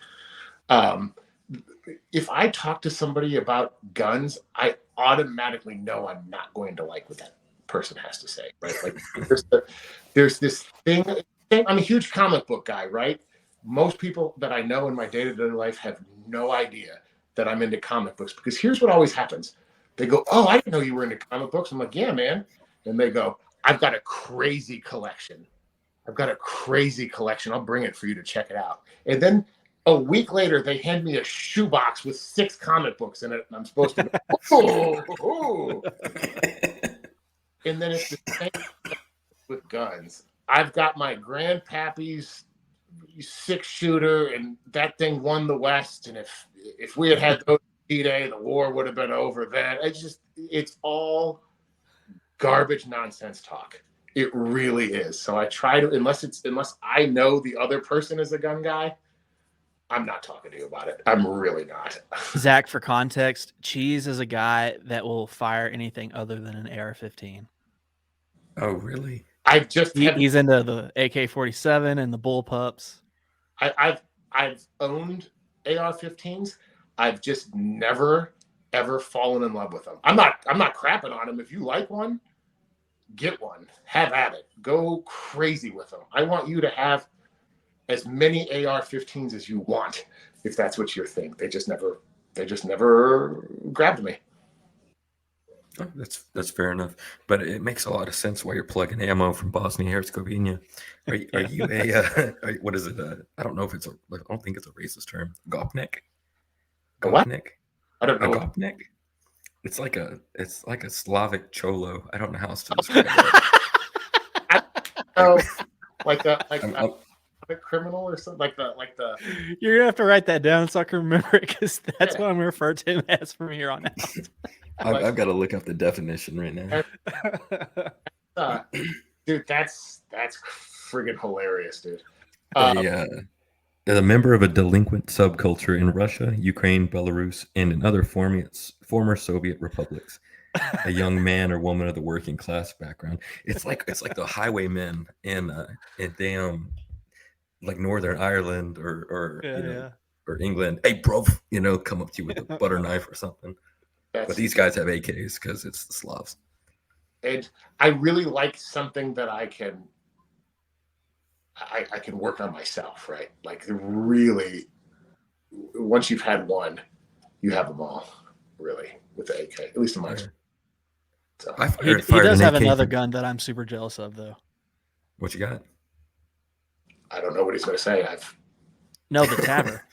If I talk to somebody about guns, I automatically know I'm not going to like what that person has to say, right? Like there's this thing. I'm a huge comic book guy, right? Most people that I know in my day-to-day life have no idea that I'm into comic books because here's what always happens. They go, "Oh, I didn't know you were into comic books." I'm like, "Yeah, man." And they go, "I've got a crazy collection. I've got a crazy collection. I'll bring it for you to check it out." And then a week later, they hand me a shoebox with 6 comic books in it, and I'm supposed to go, "Oh." And then it's the same with guns. I've got my grandpappy's 6-shooter, and that thing won the West. And if we had those D-Day, the war would have been over then. It's all garbage nonsense talk. It really is. So I try to, unless I know the other person is a gun guy, I'm not talking to you about it. I'm really not. Zach, for context, Cheese is a guy that will fire anything other than an AR-15. Oh, really? I've just He's into the AK-47 and the bullpups. I've owned AR-15s. I've just never ever fallen in love with them. I'm not crapping on them. If you like one, get one. Have at it. Go crazy with them. I want you to have as many AR-15s as you want, if that's what you think. They just never grabbed me. Oh, that's fair enough, but it makes a lot of sense why you're plugging ammo from Bosnia Herzegovina. Are you what is it? I don't know if I don't think it's a racist term. Gopnik. A what? Gopnik. I don't A know. Gopnik. It's like a Slavic cholo. I don't know how else to describe it. Oh, like I'm- a criminal or something, like the. You're gonna have to write that down so I can remember it, because that's what I'm gonna refer to him as from here on I've got to look up the definition right now. out. Dude, that's friggin' hilarious, dude. A member of a delinquent subculture in Russia, Ukraine, Belarus, and in other former Soviet republics. A young man or woman of the working class background. It's like the highwaymen in damn like Northern Ireland or or England. Hey, bro, come up to you with a butter knife or something. But these guys have AKs because it's the Slavs. And I really like something that I can work on myself, right? Like really, once you've had one, you have them all, really, with the AK, at least in my experience. So He does have another gun that I'm super jealous of, though. What you got? I don't know what he's going to say. No, the Tabor.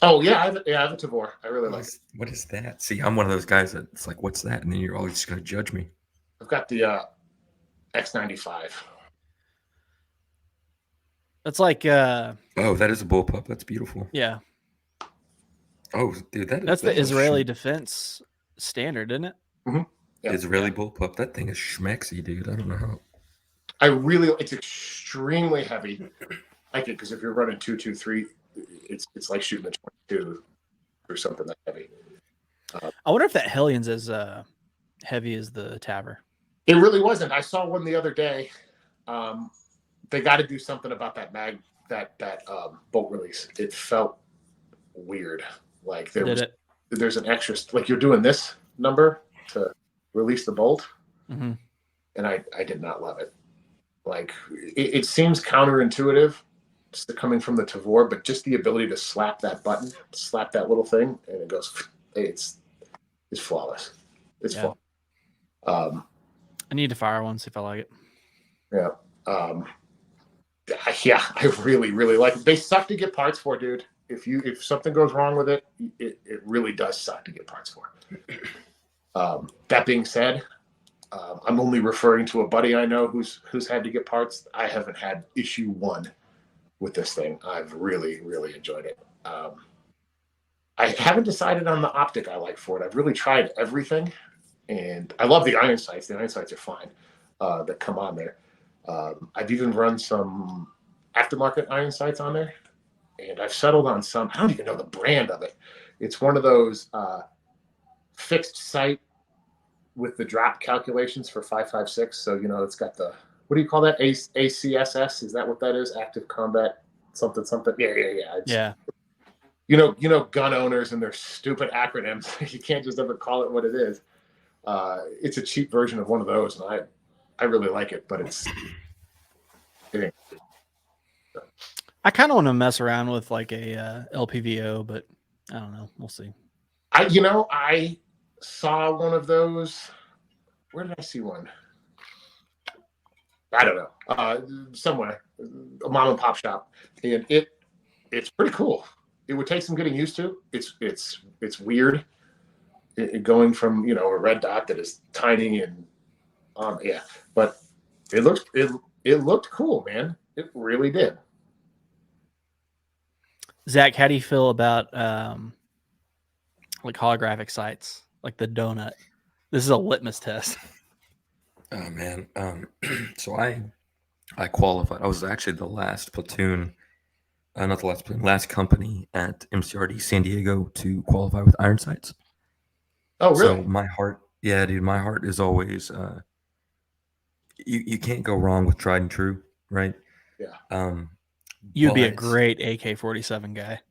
Oh yeah, I have a Tavor. I really like it. What is that? See, I'm one of those guys that's like, what's that? And then you're always just going to judge me. I've got the X95. That's like Oh, that is a bullpup. That's beautiful. yeah. Oh, dude, That's the Israeli defense standard, isn't it? Mm-hmm. Yeah. Israeli bullpup. That thing is schmexy, dude. I don't know how. It's extremely heavy. I like it because if you're running 223, it's like shooting a 22 or something that heavy. I wonder if that Hellion's as heavy as the Tabor. It really wasn't. I saw one the other day. They got to do something about that bolt release. It felt weird. Like Did it? there's an extra, like you're doing this number to release the bolt, Mm-hmm. and I did not love it. Like it seems counterintuitive, just coming from the Tavor, but just the ability to slap that button, slap that little thing, and it goes. It's flawless. It's flawless. I need to fire one, see if I like it. Yeah. Yeah, I really, really like it. They suck to get parts for, dude. If something goes wrong with it, it really does suck to get parts for. That being said, I'm only referring to a buddy I know who's had to get parts. I haven't had issue 1 with this thing. I've really, really enjoyed it. I haven't decided on the optic I like for it. I've really tried everything, and I love the iron sights. The iron sights are fine that come on there. I've even run some aftermarket iron sights on there, and I've settled on some. I don't even know the brand of it. It's one of those fixed sight with the drop calculations for 5.56. So, it's got the, what do you call that? ACSS? Is that what that is? Active Combat something. Yeah. Yeah. Gun owners and their stupid acronyms. You can't just ever call it what it is. It's a cheap version of one of those, and I really like it, but it ain't. I kind of want to mess around with like a LPVO, but I don't know. We'll see. I saw one of those. Where did I see one? I don't know. Somewhere, a mom and pop shop, and it's pretty cool. It would take some getting used to. It's weird. Going from a red dot that is tiny and but it looked cool, man. It really did. Zach, how do you feel about like holographic sights, like the donut? This is a litmus test. Oh man. So I qualified. I was actually the last platoon, not the last platoon, last company at MCRD San Diego to qualify with iron sights. Oh, really? So my heart is always you can't go wrong with tried and true, right? Yeah. You'd be a great AK-47 guy.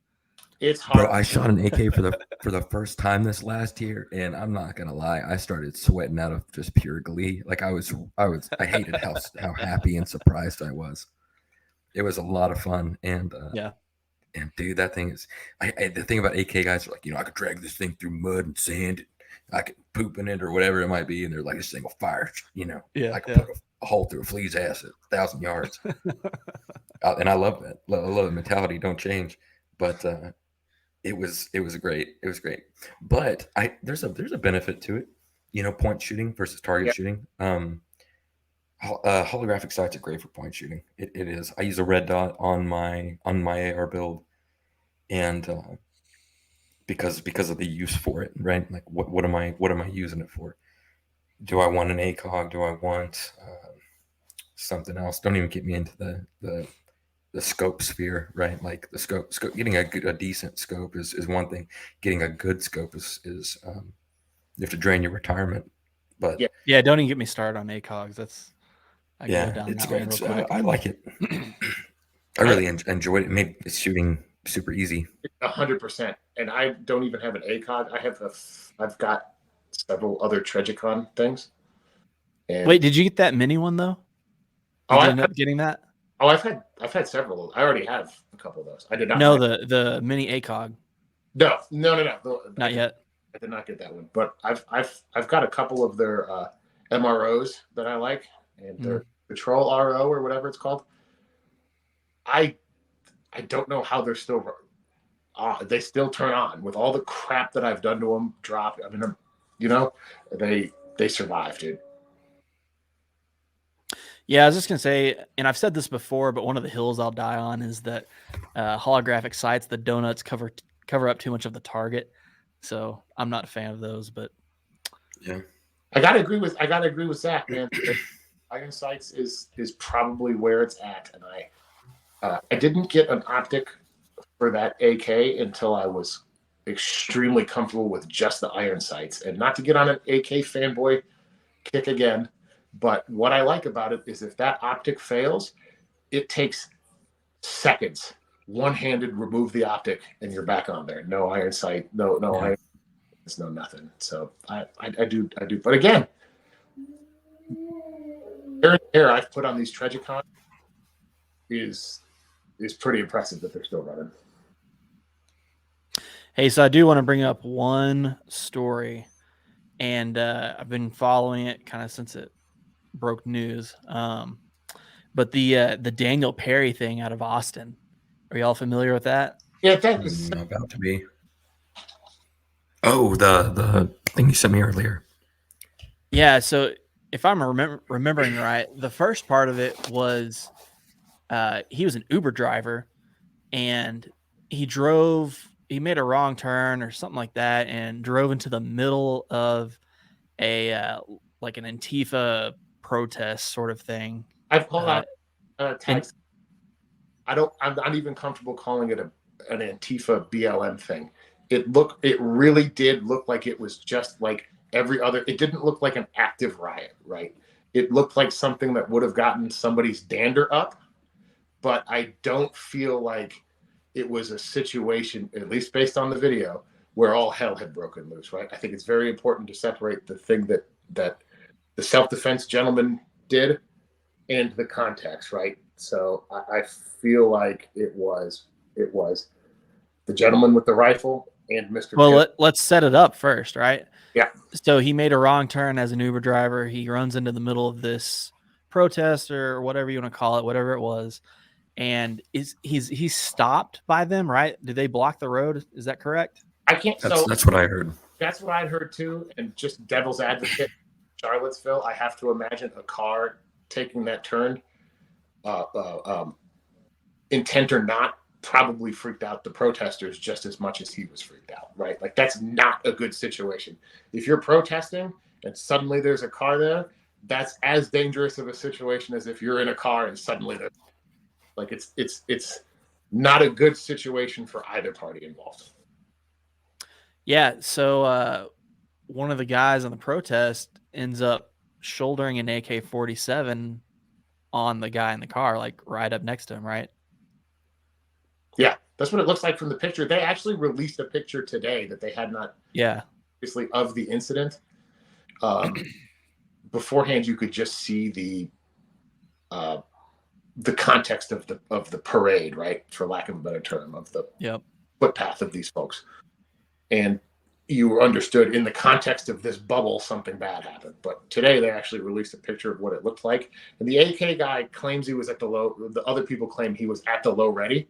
It's hard. Bro, I shot an AK for the first time this last year, and I'm not gonna lie, I started sweating out of just pure glee. Like I hated how happy and surprised I was. It was a lot of fun, and and dude, that thing is the thing about AK guys are like, I could drag this thing through mud and sand, I could poop in it or whatever it might be, and they're like, this thing will fire, I could put a hole through a flea's ass at 1,000 yards. And I love that. I love the mentality. Don't change. But it was great. It was great. But there's a benefit to it. Point shooting versus target shooting. Holographic sights are great for point shooting. It is. I use a red dot on my AR build, and because of the use for it, right? Like what am I using it for? Do I want an ACOG? Do I want something else? Don't even get me into the scope sphere, right? Like the scope getting a decent scope is one thing. Getting a good scope is you have to drain your retirement. But yeah, don't even get me started on ACOGs. It's great. I like it. I really enjoyed it. It made shooting super easy. 100%. And I don't even have an ACOG. I've got several other Tregicon things. And wait, did you get that mini one though? Did you end up getting that? Oh, I've had several. I already have a couple of those. I did not. No, the mini ACOG. No. Not yet. I did not get that one, but I've got a couple of their MROs that I like, and their Patrol RO or whatever it's called. I don't know how they're still. They still turn on with all the crap that I've done to them. Drop. I mean, they survive, dude. Yeah, I was just gonna say, and I've said this before, but one of the hills I'll die on is that holographic sights, the donuts cover up too much of the target. So I'm not a fan of those, but yeah, I gotta agree with Zach, man. Iron sights is probably where it's at, and I didn't get an optic for that AK until I was extremely comfortable with just the iron sights, and not to get on an AK fanboy kick again. But what I like about it is if that optic fails, it takes seconds one-handed remove the optic and you're back on there. No iron sight, no Yeah. iron, there's no nothing. So I do. But again, air I've put on these Tregicon is pretty impressive that they're still running. Hey, so I do want to bring up one story, and I've been following it kind of since it broke news. But the Daniel Perry thing out of Austin, are y'all familiar with that? Yeah, that is About to be. Oh, the thing you sent me earlier. Yeah. So if I'm remembering right, the first part of it was he was an Uber driver, and he made a wrong turn or something like that, and drove into the middle of a like an Antifa protest sort of thing. I've called out tags. I'm not even comfortable calling it an Antifa BLM thing. It really did look like it was just like every other. It didn't look like an active riot, right? It looked like something that would have gotten somebody's dander up, but I don't feel like it was a situation, at least based on the video, where all hell had broken loose, right? I think it's very important to separate the thing that the self-defense gentleman did and the context, right? So I feel like it was the gentleman with the rifle and Mr. Well, let's set it up first, right? Yeah. So he made a wrong turn as an Uber driver. He runs into the middle of this protest or whatever you want to call it, whatever it was, and he's stopped by them, right? Did they block the road? Is that correct? I can't. That's what I heard. That's what I heard too. And just devil's advocate, Charlottesville, I have to imagine a car taking that turn, intent or not, probably freaked out the protesters just as much as he was freaked out, right? Like that's not a good situation. If you're protesting and suddenly there's a car there, that's as dangerous of a situation as if you're in a car and suddenly there's like it's not a good situation for either party involved. Yeah. So one of the guys on the protest ends up shouldering an AK-47 on the guy in the car, like right up next to him, right? Yeah, that's what it looks like from the picture. They actually released a picture today that they had not, obviously, of the incident. Beforehand, you could just see the context of the parade, right, for lack of a better term, of the footpath of these folks, and you understood in the context of this bubble something bad happened. But today they actually released a picture of what it looked like, and the AK guy claims he was at the low. The other people claim he was at the low ready.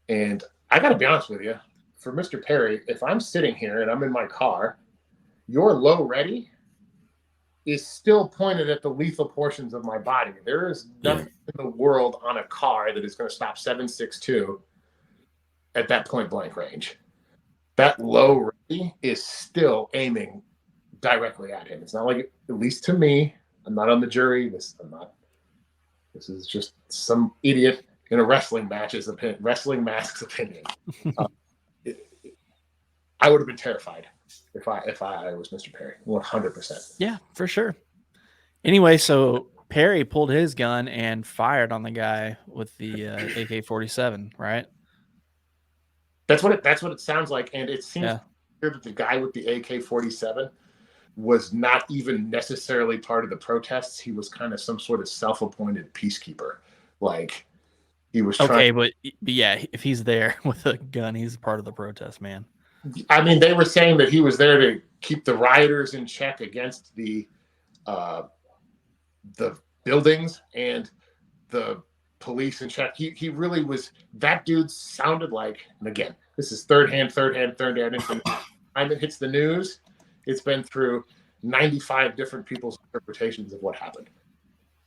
And I got to be honest with you, for Mr. Perry, if I'm sitting here and I'm in my car, your low ready is still pointed at the lethal portions of my body. There is nothing in the world on a car that is going to stop 7.62 at that point blank range. That low ready is still aiming directly at him. It's not like, at least to me, I'm not on the jury. This is just some idiot in a wrestling mask's opinion. I would have been terrified if I was Mr. Perry, 100%. Yeah, for sure. Anyway, so Perry pulled his gun and fired on the guy with the AK-47, right? That's what it sounds like, and it seems clear that the guy with the AK-47 was not even necessarily part of the protests. He was kind of some sort of self-appointed peacekeeper, like. He was trying. But yeah, if he's there with a gun, he's part of the protest, man. I mean, they were saying that he was there to keep the rioters in check against the buildings and the police in check. He really was. That dude sounded like, and again, this is third hand. Time it hits the news, it's been through 95 different people's interpretations of what happened.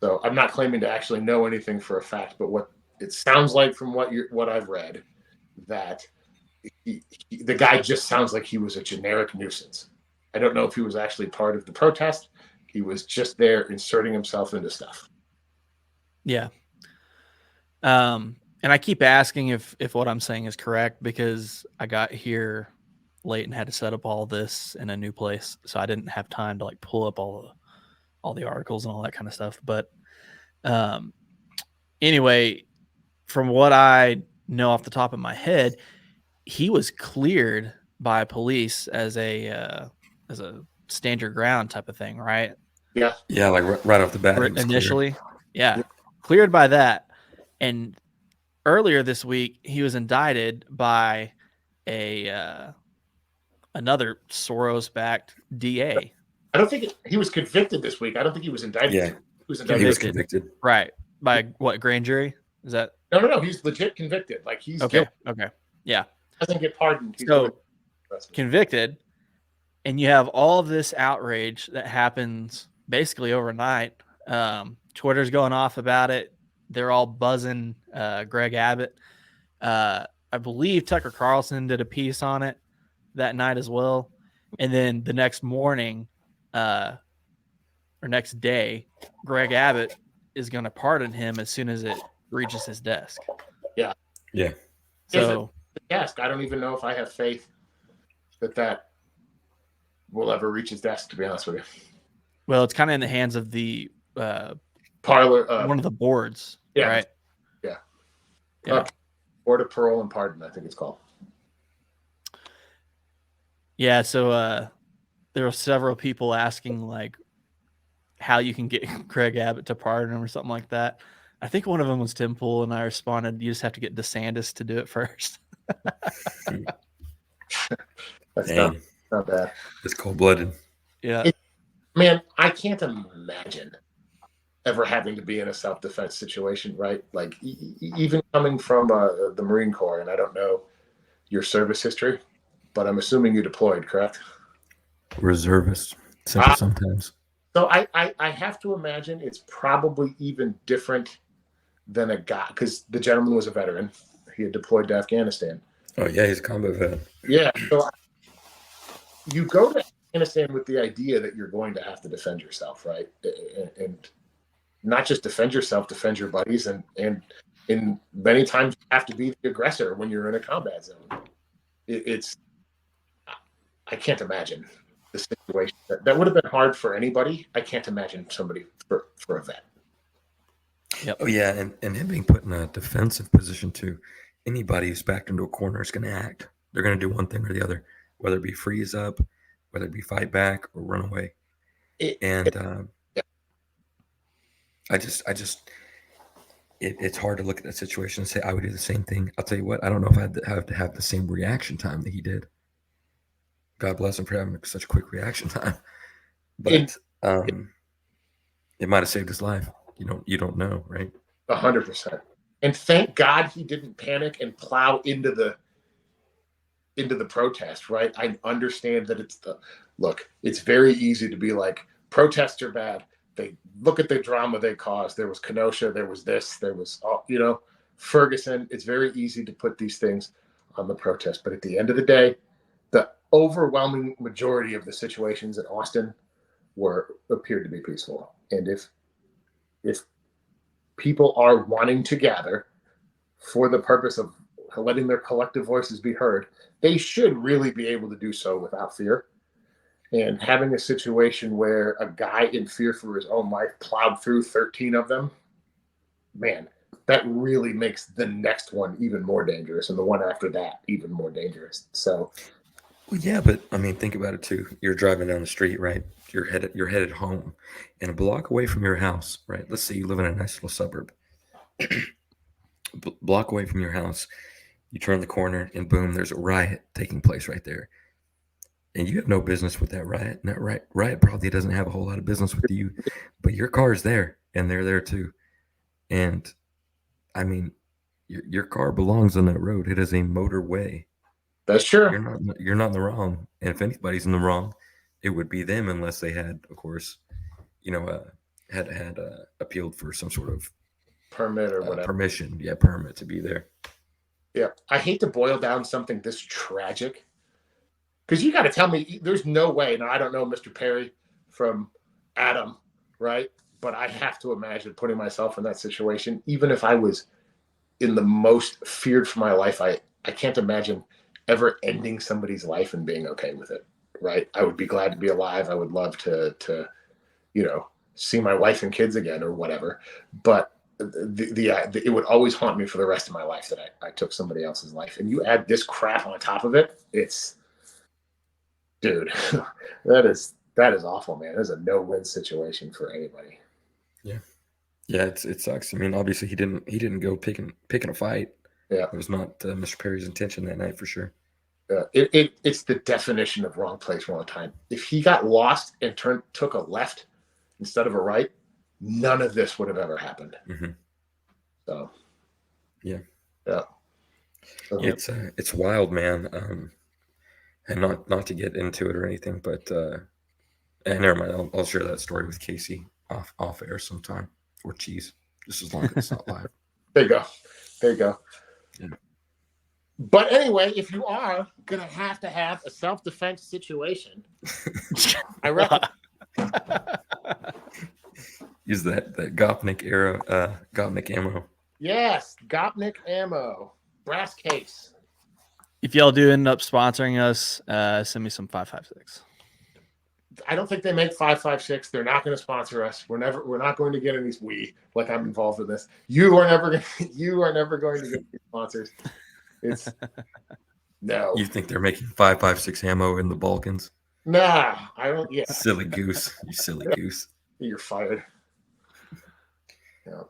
So I'm not claiming to actually know anything for a fact, but what it sounds like from what I've read, that the guy just sounds like he was a generic nuisance. I don't know if he was actually part of the protest. He was just there inserting himself into stuff. Yeah. And I keep asking if what I'm saying is correct because I got here late and had to set up all this in a new place, so I didn't have time to like pull up all the articles and all that kind of stuff. But anyway, from what I know off the top of my head, he was cleared by police as a stand your ground type of thing, right? Yeah. Yeah, like right off the bat, he was Initially, cleared. yeah, cleared by that. And earlier this week, he was indicted by another Soros-backed DA. I don't think he was convicted this week. I don't think he was indicted. Yeah. He was He indicted. was convicted. Right. By what, grand jury? Is that? No. He's legit convicted. Like he's Okay. guilty. Okay. Yeah. Doesn't get pardoned. He's So going convicted, and you have all of this outrage that happens basically overnight. Twitter's going off about it. They're all buzzing Greg Abbott. I believe Tucker Carlson did a piece on it that night as well. And then the next morning or next day, Greg Abbott is going to pardon him as soon as it reaches his desk. Yeah. Yeah. So desk. I don't even know if I have faith that will ever reach his desk, to be honest with you. well, it's kind of in the hands of the Parlor, one of the boards, yeah, right? yeah. Yeah. Board of Parole and Pardon, I think it's called. Yeah, so there were several people asking like how you can get Greg Abbott to pardon him or something like that. I think one of them was Tim Pool, and I responded, "You just have to get DeSantis to do it first." That's Dang. not bad. It's cold-blooded. Yeah, Man, I can't imagine ever having to be in a self-defense situation, right? Like even coming from the Marine Corps, and I don't know your service history, but I'm assuming you deployed, correct? Reservist. Sometimes. So I have to imagine it's probably even different than a guy, because the gentleman was a veteran. He had deployed to Afghanistan. Oh, yeah, he's a combat vet. Yeah. So you go to Afghanistan with the idea that you're going to have to defend yourself, right? And not just defend yourself, defend your buddies, and many times you have to be the aggressor when you're in a combat zone. I can't imagine the situation. That would have been hard for anybody. I can't imagine somebody for a vet. Yep. Oh, yeah, and him being put in a defensive position too. Anybody who's backed into a corner is going to act. They're going to do one thing or the other, whether it be freeze up, whether it be fight back or run away. It's hard to look at that situation and say I would do the same thing. I'll tell you what, I don't know if I'd have to have the same reaction time that he did. God bless him for having such a quick reaction time, but it might have saved his life. You don't know, right? 100%. And thank God he didn't panic and plow into the protest, right? I understand that it's very easy to be like, protests are bad. They look at the drama they caused. There was Kenosha, there was this, there was Ferguson. It's very easy to put these things on the protest. But at the end of the day, the overwhelming majority of the situations in Austin appeared to be peaceful. And if people are wanting to gather for the purpose of letting their collective voices be heard, they should really be able to do so without fear. And having a situation where a guy in fear for his own life plowed through 13 of them, man, that really makes the next one even more dangerous, and the one after that even more dangerous. So, well, yeah, but I mean, think about it too. You're driving down the street, right? You're headed home, and a block away from your house, right? Let's say you live in a nice little suburb. Block away from your house, you turn the corner, and boom, there's a riot taking place right there. And you have no business with that riot. And that riot probably doesn't have a whole lot of business with you, but your car is there, and they're there too. And I mean, your car belongs on that road. It is a motorway. that's true. You're not in the wrong. And if anybody's in the wrong, it would be them, unless they had, of course, had appealed for some sort of Permit or whatever. Permission, permit to be there. Yeah, I hate to boil down something this tragic, because you got to tell me there's no way. Now, I don't know Mr. Perry from Adam, right? But I have to imagine putting myself in that situation, even if I was in the most feared for my life. I can't imagine ever ending somebody's life and being okay with it, right? I would be glad to be alive. I would love to see my wife and kids again or whatever. But it would always haunt me for the rest of my life that I took somebody else's life. And you add this crap on top of it, it's, dude, that is awful, man. That's a no-win situation for anybody. Yeah, it sucks. I mean, obviously he didn't go picking a fight. Yeah, it was not Mr. Perry's intention that night for sure. It's the definition of wrong place, wrong time. If he got lost and took a left instead of a right, none of this would have ever happened. Mm-hmm. So, yeah. Okay. It's wild, man. And not to get into it or anything, but never mind. I'll share that story with Casey off air sometime, or cheese, just as long as it's not live. There you go. Yeah. But anyway, if you are gonna have a self-defense situation, I reckon use that Gopnik era, Gopnik ammo. yes, Gopnik ammo, brass case. If y'all do end up sponsoring us, send me some 5.56. I don't think they make 5.56. They're not going to sponsor us. We're not going to get any. Like I'm involved with this. You are never going to get these sponsors. It's no. You think they're making 5.56 ammo in the Balkans? Nah, I don't. Yeah, silly goose. You silly goose. You're fired. Yeah.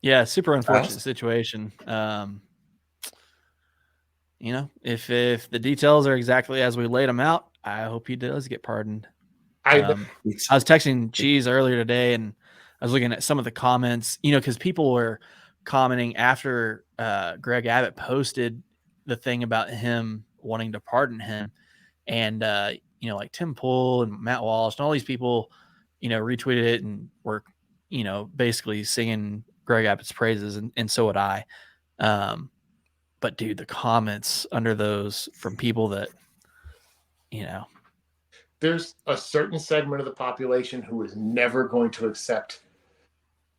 Yeah, super unfortunate situation. You know, if the details are exactly as we laid them out, I hope he does get pardoned. I was texting Cheese earlier today, and I was looking at some of the comments, you know, because people were commenting after Greg Abbott posted the thing about him wanting to pardon him. And, you know, like Tim Pool and Matt Walsh and all these people, you know, retweeted it and were, you know, basically singing Greg Abbott's praises. And so would I. But dude, the comments under those from people that, you know, there's a certain segment of the population who is never going to accept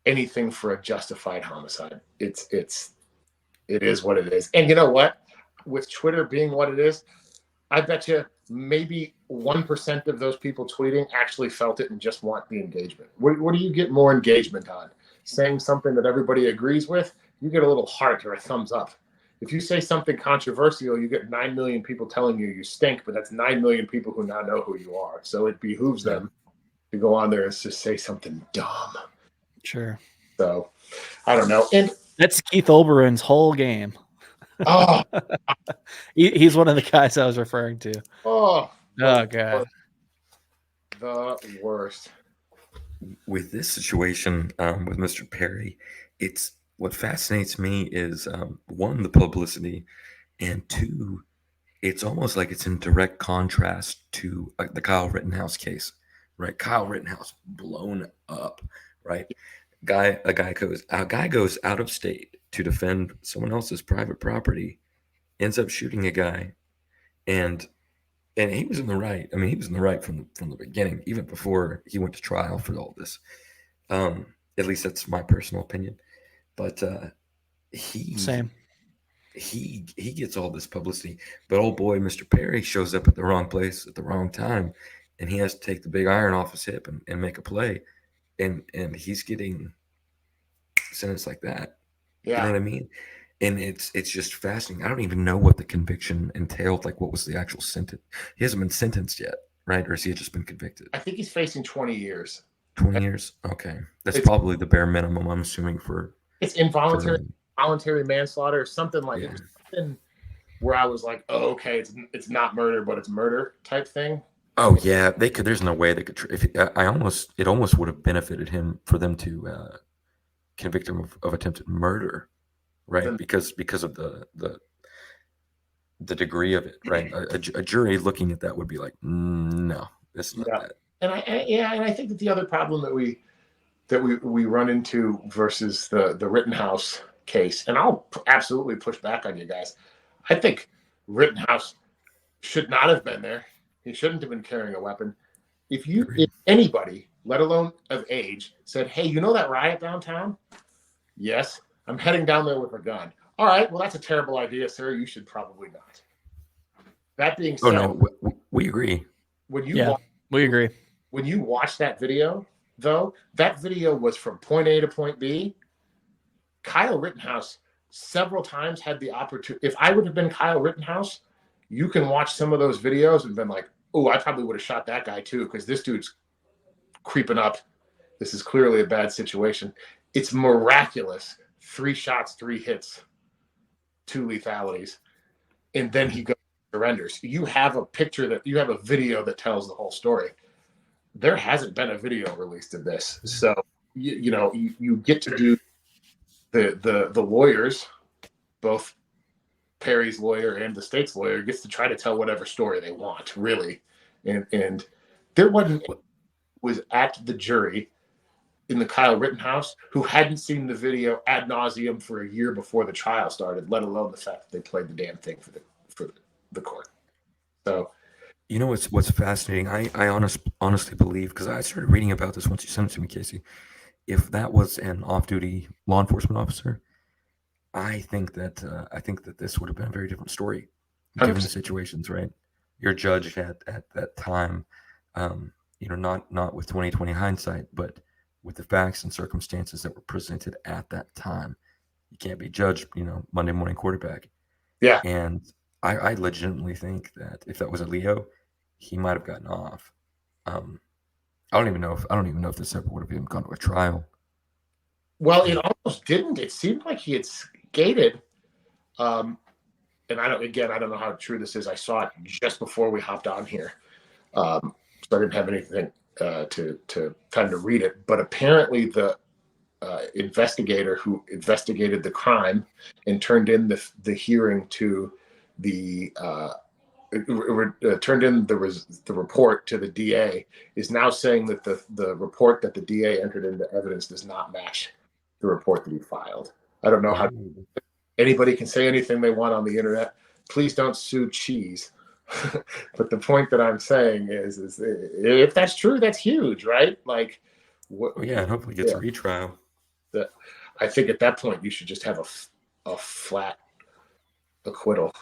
anything for a justified homicide. It is what it is. And you know what? With Twitter being what it is, I bet you maybe 1% of those people tweeting actually felt it and just want the engagement. What do you get more engagement on? Saying something that everybody agrees with, you get a little heart or a thumbs up. If you say something controversial, you get 9 million people telling you stink, but that's 9 million people who now know who you are. So it behooves them to go on there and just say something dumb. Sure. So I don't know. And that's Keith Olbermann's whole game. Oh, he's one of the guys I was referring to. Oh God. The worst. With this situation with Mr. Perry, it's what fascinates me is one, the publicity, and two, it's almost like it's in direct contrast to the Kyle Rittenhouse case, right? Kyle Rittenhouse blown up, right? A guy goes out of state to defend someone else's private property, ends up shooting a guy, and he was in the right. I mean, he was in the right from the beginning, even before he went to trial for all this. At least that's my personal opinion. But he gets all this publicity. But oh boy, Mr. Perry shows up at the wrong place at the wrong time, and he has to take the big iron off his hip and make a play, and he's getting sentenced like that. Yeah. You know what I mean? And it's just fascinating. I don't even know what the conviction entailed. Like, what was the actual sentence? He hasn't been sentenced yet, right? Or has he just been convicted? I think he's facing 20 years. 20 years? Okay. That's probably the bare minimum, I'm assuming, for... It's voluntary manslaughter or something like it. Something where I was like, oh, okay, it's not murder, but it's murder type thing. Oh, yeah. They could. There's no way they could... It almost would have benefited him for them to convict him of attempted murder. Right, because of the degree of it, right? A jury looking at that would be like, no, this is not that. And I think that the other problem that we run into versus the Rittenhouse case, and I'll absolutely push back on you guys. I think Rittenhouse should not have been there. He shouldn't have been carrying a weapon. If anybody, let alone of age, said, "Hey, you know that riot downtown?" Yes. I'm heading down there with a gun. All right, well, that's a terrible idea, sir. You should probably not. That being said, we agree. We agree. When you watch that video, though, that video was from point A to point B, Kyle Rittenhouse several times had the opportunity. If I would have been Kyle Rittenhouse, you can watch some of those videos and been like, oh, I probably would have shot that guy too, because this dude's creeping up. This is clearly a bad situation. It's miraculous. 3 shots, 3 hits, 2 lethalities. And then he goes and surrenders. You have a video that tells the whole story. There hasn't been a video released of this. So, you get to do the lawyers, both Perry's lawyer and the state's lawyer, gets to try to tell whatever story they want, really. And there was at the jury in the Kyle Rittenhouse who hadn't seen the video ad nauseum for a year before the trial started, let alone the fact that they played the damn thing for the court. So, You know what's fascinating? I honestly believe, because I started reading about this once you sent it to me, Casey. If that was an off-duty law enforcement officer, I think that this would have been a very different story, given the 100%. situations. Right, you're judged at that time, not with 20/20 hindsight, but with the facts and circumstances that were presented at that time. You can't be judged, Monday morning quarterback. Yeah. And I legitimately think that if that was a Leo, he might have gotten off. I don't even know if this ever would have even gone to a trial. Well, it almost didn't. It seemed like he had skated. And I don't know how true this is. I saw it just before we hopped on here. So I didn't have anything to time to read it. But apparently the investigator who investigated the crime and turned in the hearing to turned in the report to the DA is now saying that the report that the DA entered into evidence does not match the report that he filed. I don't know how anybody can say anything they want on the internet. Please don't sue Cheese. But the point that I'm saying is if that's true, that's huge, right? Like, and hopefully gets a retrial. I think at that point you should just have a flat acquittal.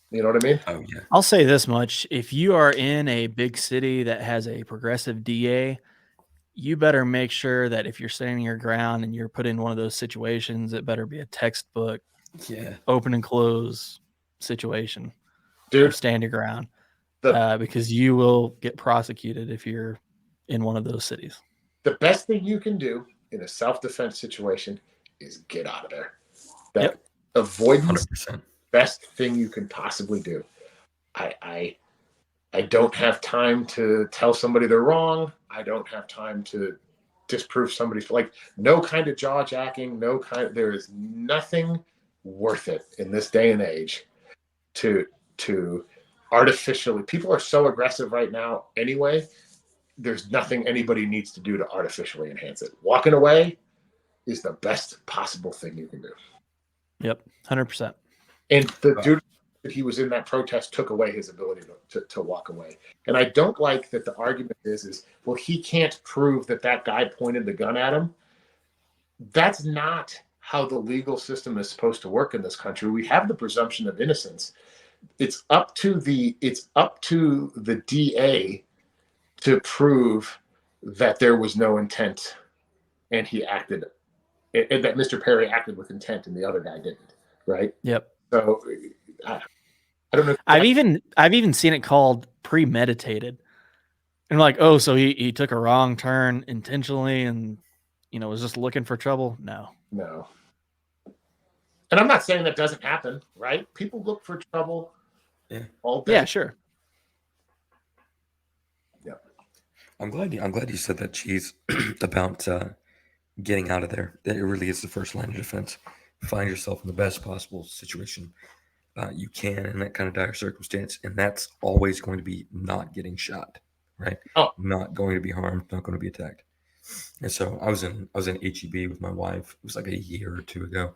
You know what I mean? Oh yeah. I'll say this much: if you are in a big city that has a progressive DA, you better make sure that if you're standing your ground and you're put in one of those situations, it better be a textbook, open and close situation. Dude, stand your ground, because you will get prosecuted if you're in one of those cities. The best thing you can do in a self-defense situation is get out of there. That avoidance, 100%. Best thing you can possibly do. I don't have time to tell somebody they're wrong. I don't have time to disprove somebody's, like, no kind of jaw jacking, there is nothing worth it in this day and age to artificially, people are so aggressive right now anyway, there's nothing anybody needs to do to artificially enhance it. Walking away is the best possible thing you can do. Yep, 100%. And the dude that he was in that protest took away his ability to walk away. And I don't like that the argument is, well, he can't prove that guy pointed the gun at him. That's not how the legal system is supposed to work in this country. We have the presumption of innocence. It's up to the DA to prove that there was no intent and he acted, and that Mr. Perry acted with intent and the other guy didn't, right? Yep. So I don't know. I've even seen it called premeditated. And like, oh, so he took a wrong turn intentionally and was just looking for trouble? No. And I'm not saying that doesn't happen, right? People look for trouble all day. Yeah, sure. Yeah. I'm glad you said that, Cheese, about getting out of there. That it really is the first line of defense. Find yourself in the best possible situation you can in that kind of dire circumstance, and that's always going to be not getting shot, right? Oh. Not going to be harmed, not going to be attacked. And so I was in HEB with my wife. It was like a year or two ago,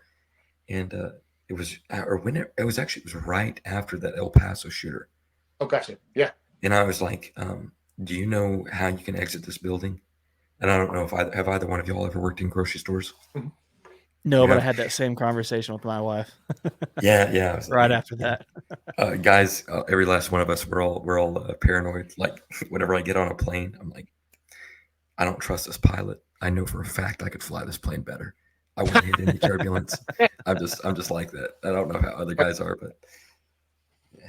and it was right after that El Paso shooter. Oh, gotcha. Yeah. And I was like, do you know how you can exit this building? And I don't know if either one of y'all ever worked in grocery stores. Mm-hmm. No, but I had that same conversation with my wife. Yeah. Right after that. Guys, every last one of us, we're all paranoid. Like, whenever I get on a plane, I'm like, I don't trust this pilot. I know for a fact I could fly this plane better. I won't hit any turbulence. I'm just like that. I don't know how other guys are, but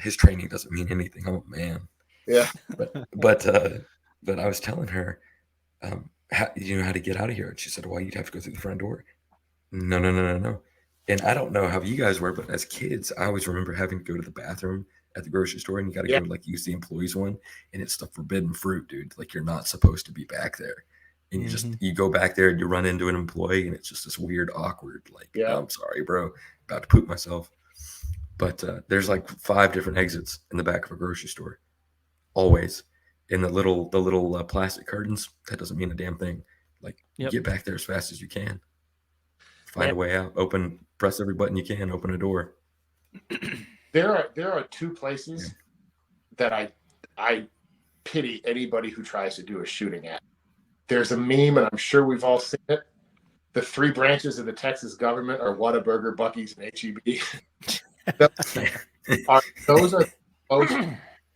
his training doesn't mean anything. Oh man. Yeah. But I was telling her, you know how to get out of here? And she said, well, you'd have to go through the front door. No. And I don't know how you guys were, but as kids, I always remember having to go to the bathroom at the grocery store, and you got to go like use the employees one, and it's the forbidden fruit, dude. Like you're not supposed to be back there. And you go back there and you run into an employee, and it's just this weird, awkward, like, I'm sorry, bro, about to poop myself. But there's like 5 different exits in the back of a grocery store, always. In the little plastic curtains, that doesn't mean a damn thing. Like, get back there as fast as you can. Find a way out. Press every button you can. Open a door. There are 2 places that I pity anybody who tries to do a shooting at. There's a meme, and I'm sure we've all seen it. The 3 branches of the Texas government are Whataburger, Buc-ee's, and HEB. Those are most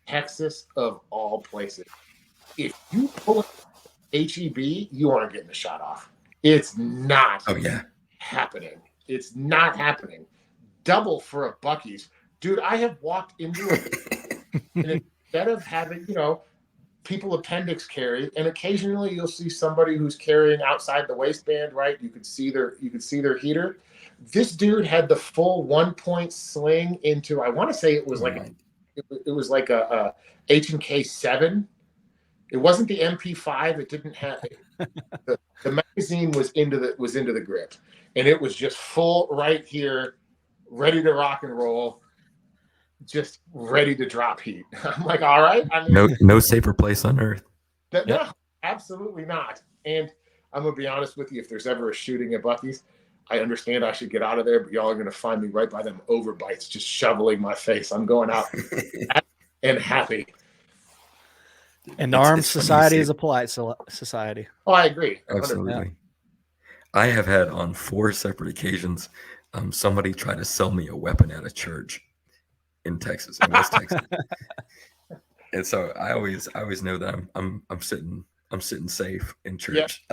Texas of all places. If you pull HEB, you aren't getting a shot off. It's not happening. It's not happening. Double for a Buc-ee's. Dude, I have walked into it, and instead of having, people appendix carry, and occasionally you'll see somebody who's carrying outside the waistband, right? You could see their heater. This dude had the full 1-point sling into, I want to say it was like a H&K 7. It wasn't the MP5. It didn't have the magazine was into the grip, and it was just full right here, ready to rock and roll, just ready to drop heat. I'm like, all right. I mean, no safer place on earth. No, absolutely not. And I'm gonna be honest with you. If there's ever a shooting at Buc-ee's, I understand I should get out of there, but y'all are gonna find me right by them overbites, just shoveling my face. I'm going out and happy. And the armed society is a polite society. Oh, I agree. 100%. Absolutely. I have had on 4 separate occasions somebody try to sell me a weapon at a church in Texas, in West Texas. And so I always know that I'm sitting safe in church.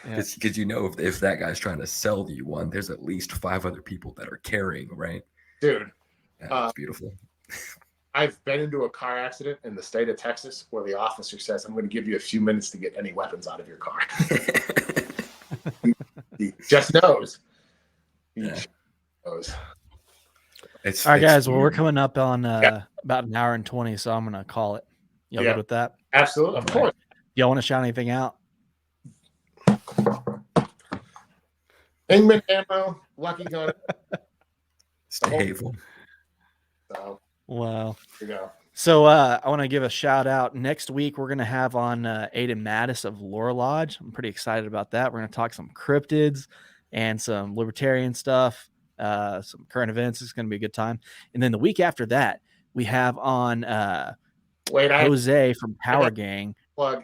It's because if that guy's trying to sell you one, there's at least 5 other people that are carrying, right? Dude, it's beautiful. I've been into a car accident in the state of Texas where the officer says, I'm going to give you a few minutes to get any weapons out of your car. He just knows. He knows. All right, guys. Well, we're coming up on about an hour and 20, so I'm going to call it. Y'all good with that? Absolutely. Of course. Y'all want to shout anything out? Ingman ammo, Lucky Gun. Stay hateful. So, wow. There you go. So I want to give a shout out. Next week, we're going to have on Aiden Mattis of Lore Lodge. I'm pretty excited about that. We're going to talk some cryptids and some libertarian stuff, some current events. It's going to be a good time. And then the week after that, we have on Jose from Power Gang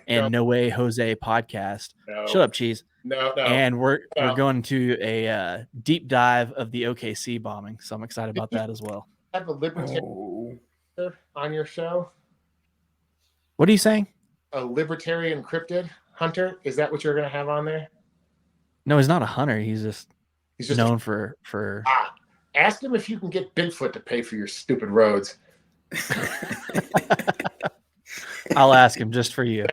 and No Way Jose podcast. No. Shut up, Cheese. No. And we're going to a deep dive of the OKC bombing. So I'm excited about that as well. Have a libertarian on your show? What are you saying? A libertarian cryptid hunter? Is that what you're going to have on there? No, he's not a hunter. He's just known for. Ask him if you can get Bigfoot to pay for your stupid roads. I'll ask him just for you.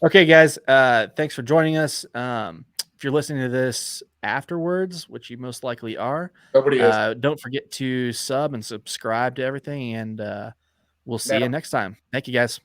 Okay, guys. Thanks for joining us. If you're listening to this afterwards, which you most likely are, nobody is. Don't forget to sub and subscribe to everything, and we'll see you next time. Thank you, guys.